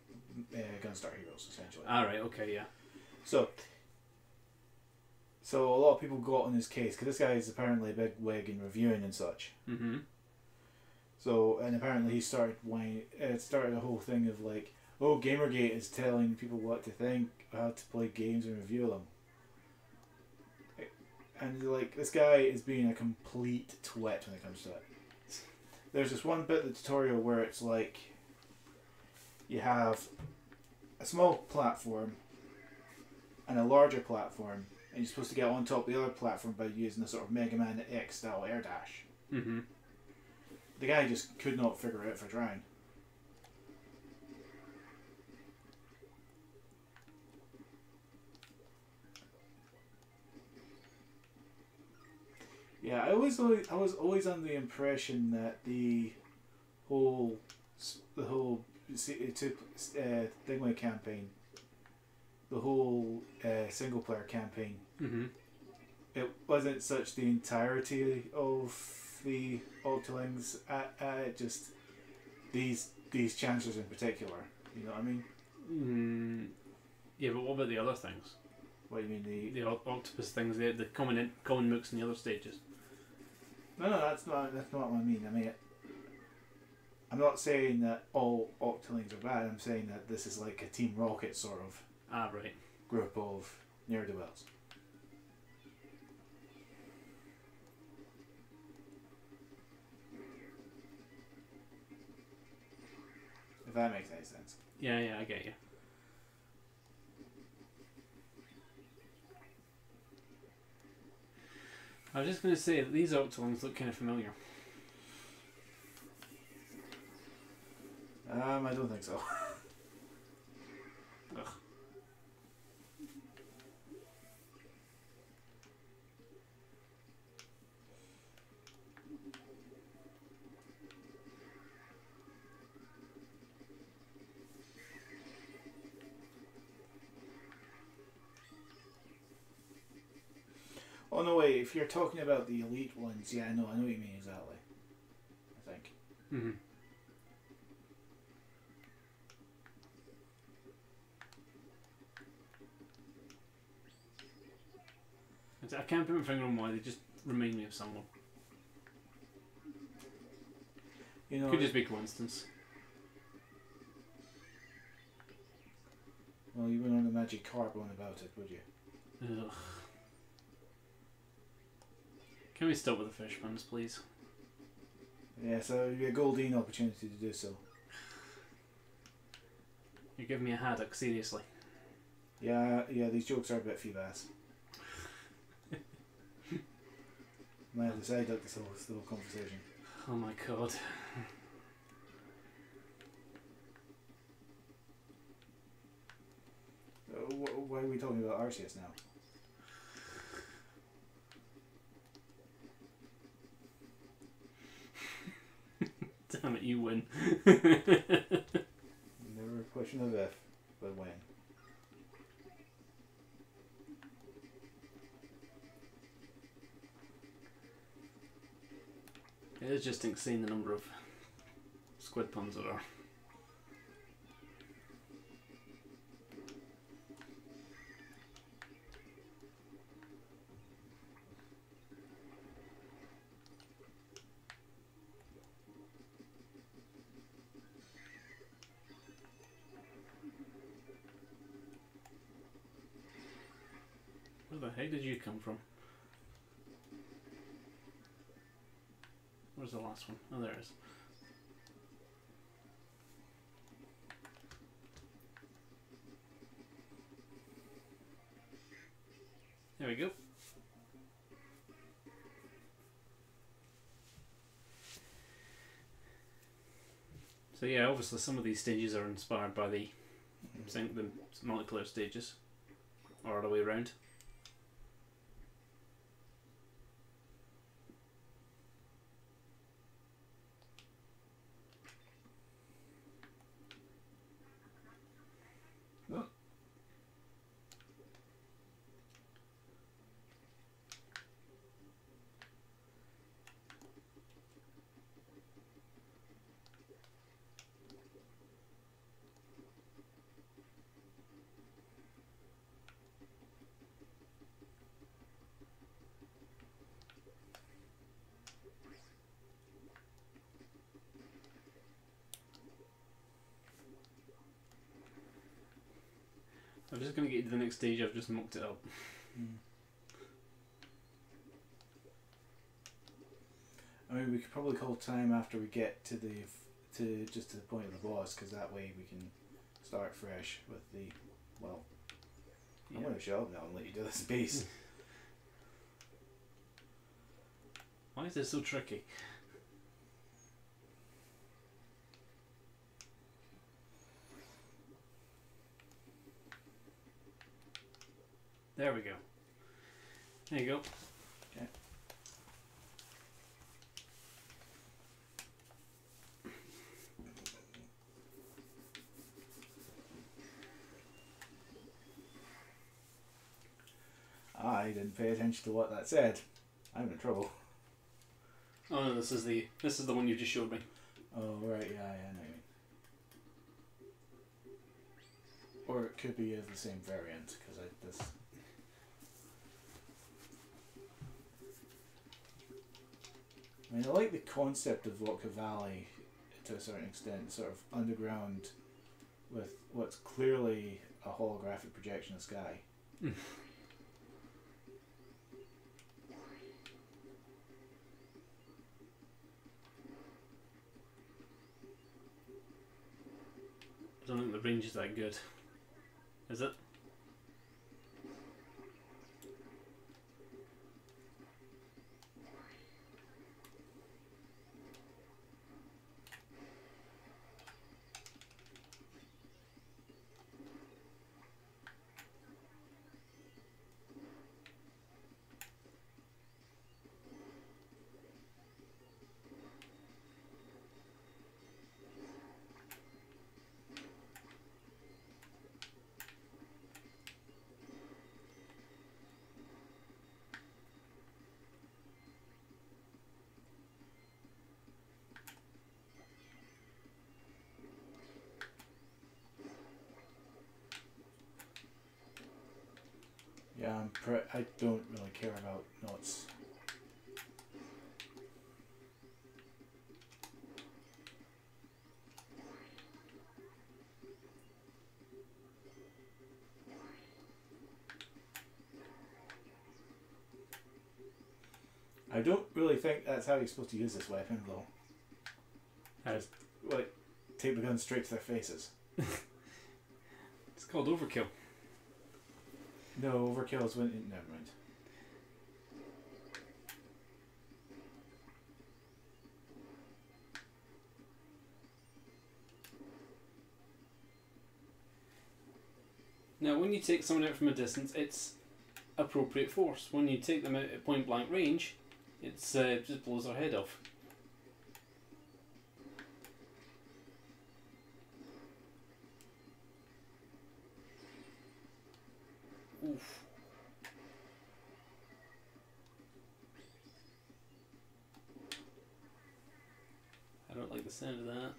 Gunstar Heroes, essentially. All right. Okay. Yeah. So a lot of people got on his case because this guy is apparently a big wig in reviewing and such. Mm-hmm. So, and apparently he started a whole thing of like, oh, Gamergate is telling people what to think, how to play games and review them. And like, this guy is being a complete twit when it comes to it. There's this one bit of the tutorial where it's like, you have a small platform and a larger platform, and you're supposed to get on top of the other platform by using a sort of Mega Man X style air dash. Mm-hmm. The guy just could not figure it out for trying. Yeah, I was always under the impression that the whole Thingway campaign, the whole single player campaign, Mm-hmm. it wasn't such the entirety of the Octolings. Just these chancers in particular. You know what I mean? Yeah, but what about the other things? What do you mean The octopus things, the common mooks in the other stages. No, that's not what I mean. I mean, I'm not saying that all Octolings are bad. I'm saying that this is like a Team Rocket sort of Right. group of ne'er-do-wells. If that makes any sense. Yeah, I get you. I was just going to say that these Octolings look kind of familiar. I don't think so. Ugh. Oh no, wait. If you're talking about the elite ones, yeah, I know what you mean exactly. I think. Mm-hmm. I can't put my finger on why, they just remind me of someone. You know, Could just be coincidence. well, you wouldn't on the magic carp on about it, would you? Ugh. Can we stop with the fish puns, please? Yeah, so it'd be a golden opportunity to do so. You're giving me a haddock, seriously. Yeah, these jokes are a bit few-bass. Might have to side up this whole conversation. Oh my god. Why are we talking about Arceus now? Damn it, you win. Never a question of if, but when. It is just insane the number of squid puns there are. Where the heck did you come from? Where's the last one? Oh, there it is. There we go. So yeah, obviously some of these stages are inspired by the multiplayer stages, or the way around. just going to get to the next stage. I've just mucked it up. I mean, we could probably call time after we get to the point of the boss, because that way we can start fresh with the. Well, I'm going to shut up now and let you do this piece. Why is this so tricky? There we go. There you go. Okay. I didn't pay attention to what that said. I'm in trouble. Oh no, this is the one you just showed me. Oh right, yeah, I know. Or it could be of the same variant, because this. I mean, I like the concept of Vodka Valley to a certain extent, sort of underground with what's clearly a holographic projection of sky. I don't think the range is that good. Is it? Yeah, I don't really care about knots. I don't really think that's how you're supposed to use this weapon, though. Just, like, take the gun straight to their faces. It's called overkill. No, overkill is when. Never mind. Now, when you take someone out from a distance, it's appropriate force. When you take them out at point blank range, it's just blows their head off. Oof. I don't like the sound of that.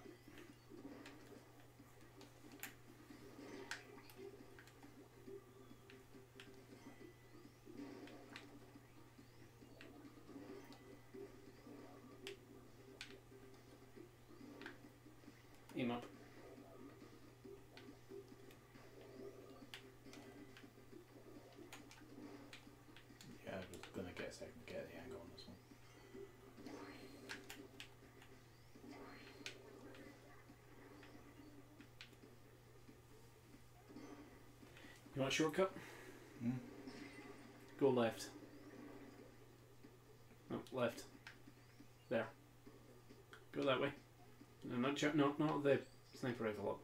Aim up. Yeah, I was gonna guess I can get the angle on this one. You want a shortcut? Hmm? Go left. No, left. There. Go that way. No, not the sniper rifle up.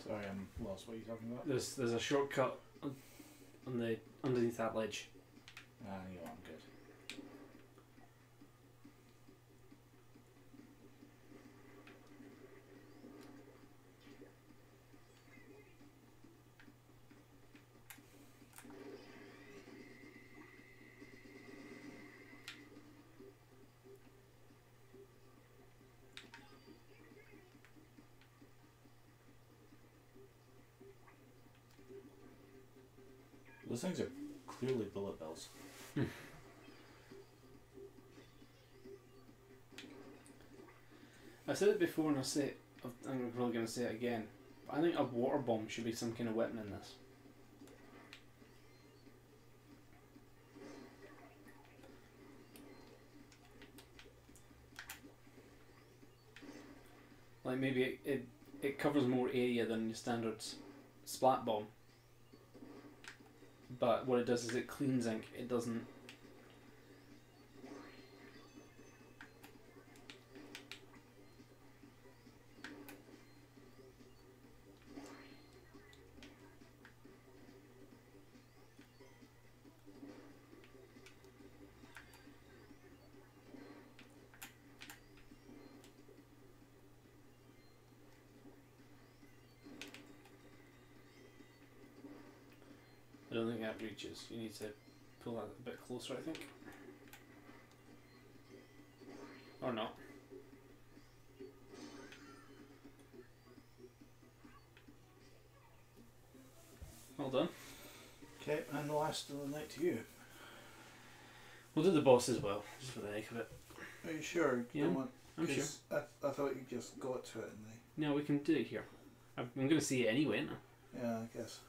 Sorry, I'm lost. What are you talking about? There's a shortcut on the underneath that ledge. Ah, you know, I'm good. Those things are clearly bullet bills. I said it before and I'm probably going to say it again. But I think a water bomb should be some kind of weapon in this. Like maybe it covers more area than your standard splat bomb. But what it does is it cleans ink. It doesn't. I don't think that reaches. You need to pull that a bit closer, I think. Or not. Well done. Okay, and the last of the night to you. We'll do the boss as well, just for the heck of it. Are you sure? Yeah, I'm sure. I thought you just got to it and No, we can do it here. I'm going to see it anyway, aren't I? yeah, I guess.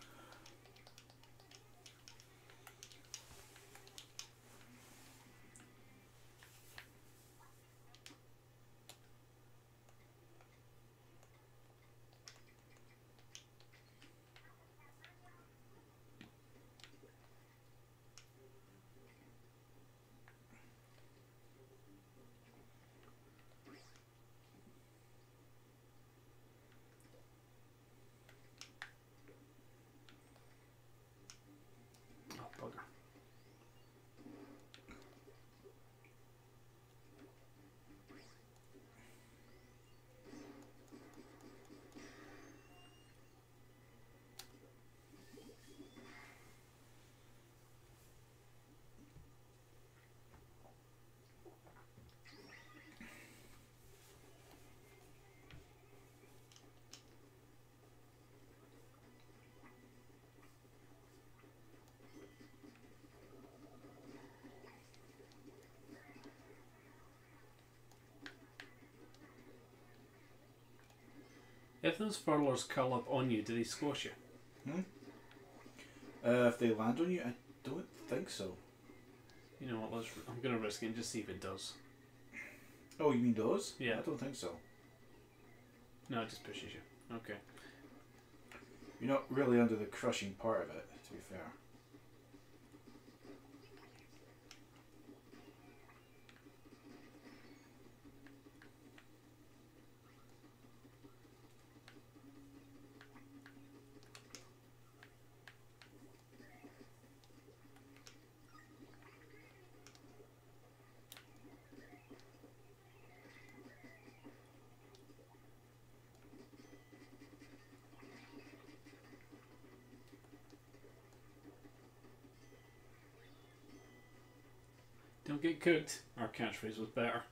Oh, bugger. If those furlers curl up on you, do they squash you? If they land on you, I don't think so. You know what, I'm going to risk it and just see if it does. Oh, you mean those? Yeah. I don't think so. No, it just pushes you. Okay. You're not really under the crushing part of it, to be fair. Don't get cooked. Our catchphrase was better.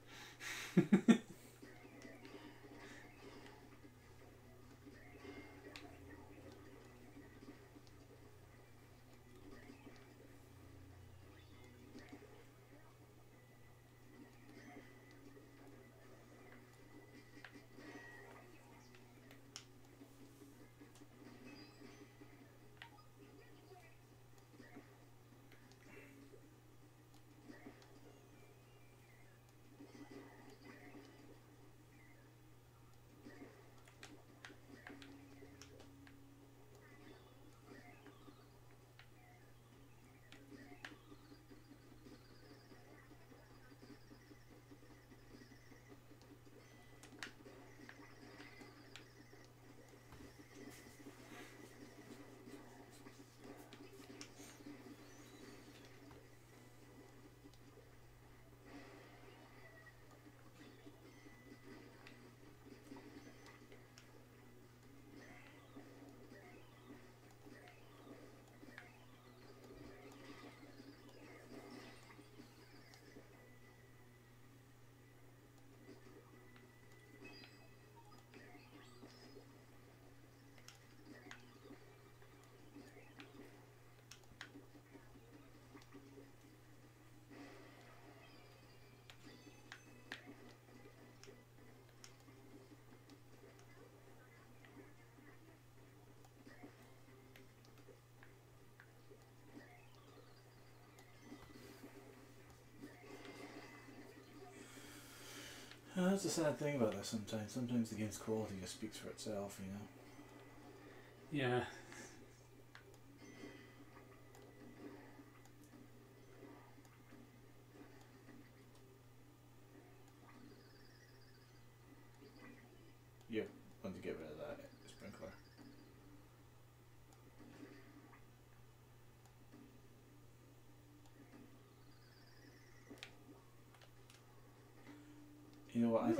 That's the sad thing about this sometimes. Sometimes the game's quality just speaks for itself, you know? Yeah. You want to get rid of that sprinkler. You know what? I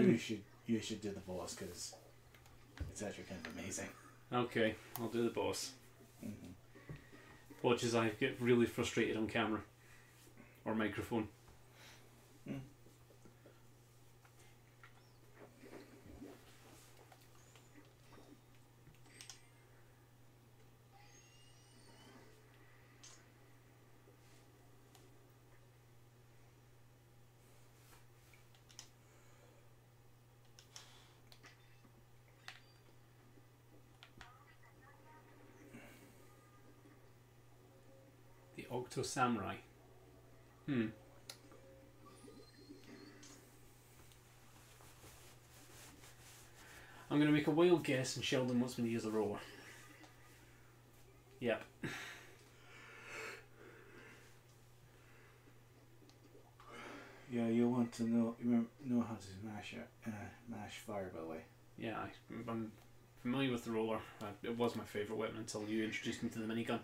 think you should do the boss because it's actually kind of amazing. Okay, I'll do the boss. Mm-hmm. Watch as I get really frustrated on camera or microphone. Mm. The Octo Samurai. I'm going to make a wild guess and Sheldon wants me to use the roller. Yep. Yeah, you'll want to know how to mash fire, by the way. Yeah, I'm familiar with the roller. It was my favourite weapon until you introduced me to the minigun.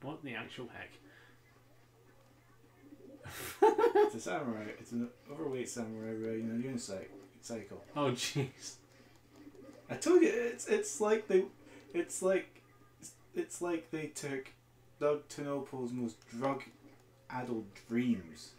What the actual heck? It's a samurai. It's an overweight samurai riding a unicycle. Oh jeez. I told you it's like they took Doug Tanopo's most drug-addled dreams.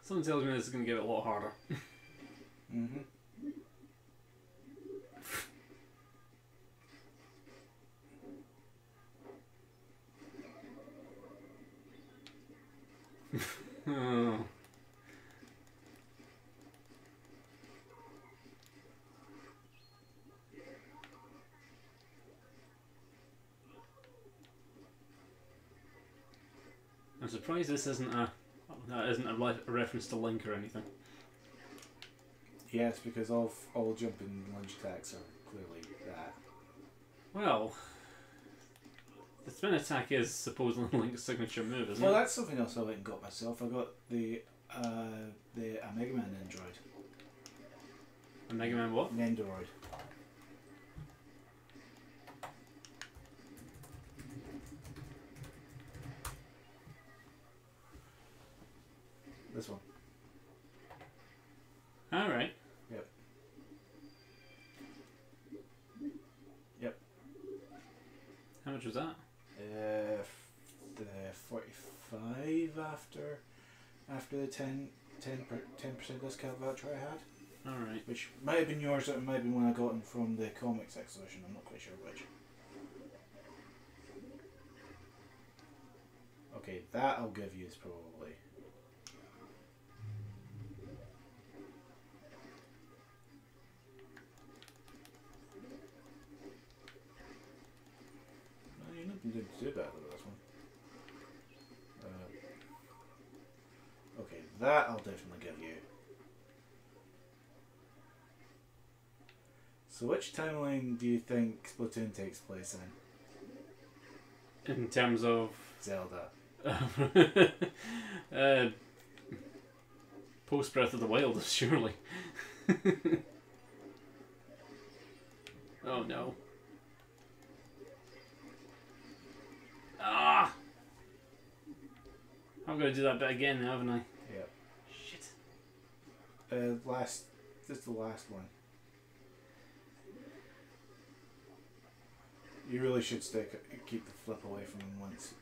Someone tells me this is going to get a lot harder. Mm-hmm. Oh. I'm surprised this isn't a reference to Link or anything. Yes, because all jump and lunge attacks are clearly that. Well, the spin attack is supposedly Link's signature move, isn't Well, it? that's something else I went and got myself. I got the Mega Man Android. A Mega Man what? Nendoroid. This one. Alright. Yep. Yep. How much was that? The 45 after the 10% discount voucher I had. Alright. Which might have been yours, or it might have been when I got them from the comics exhibition, I'm not quite sure which. Okay, that I'll give you is probably. Well, you're not doing too bad with this one. Okay, that I'll definitely give you. So which timeline do you think Splatoon takes place in? In terms of... Zelda. Post Breath of the Wild, surely. Oh no. Ah! I'm going to do that bit again now, haven't I? Yeah. Shit. This is the last one. You really should keep the flip away from him once.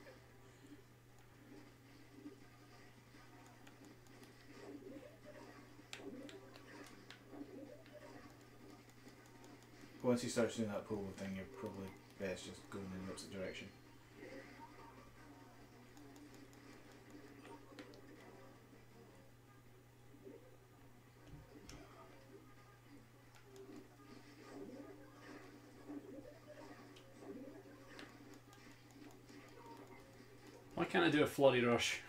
Once he starts doing that pull thing, you're probably best just going in the opposite direction. Why can't I do a floody rush?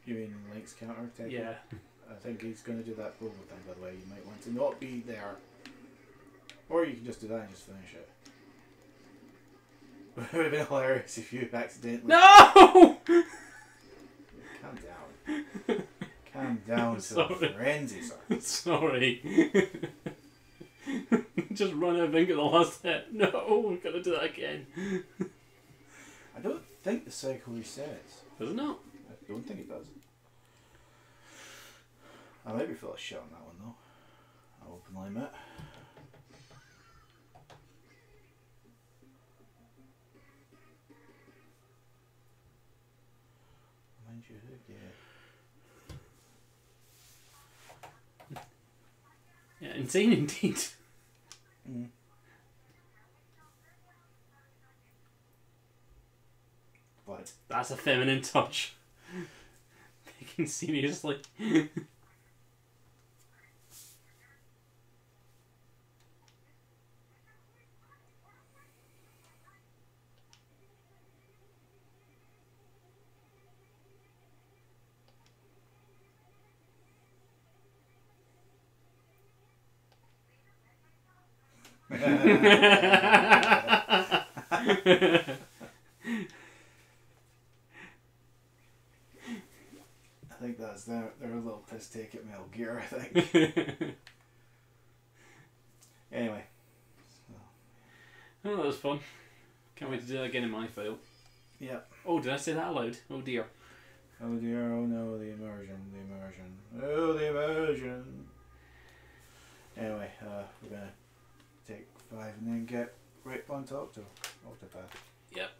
You mean Link's counter attack? Yeah. I think he's going to do that pull thing, by the way. You might want to not be there. Or you can just do that and just finish it. It would have been hilarious if you accidentally... No! Calm down. Calm down to a frenzy, sir. Sorry. Just run out of ink at the last hit. No, we're going to do that again. I don't think the cycle resets. Does it not? I don't think it does. I might be full of shit on that one though. I'll openly admit. Mind you, yeah. Yeah, insane indeed. Mm. What? That's a feminine touch. Taken seriously. I think that's they're a little piss take at Metal Gear, I think. Anyway. Oh, that was fun. Can't wait to do that again in my file. Yep. Oh, did I say that aloud? Oh dear. Oh dear, oh no, the immersion, oh the immersion. Anyway, we're gonna take 5 and then get right on to Octopath. Yep.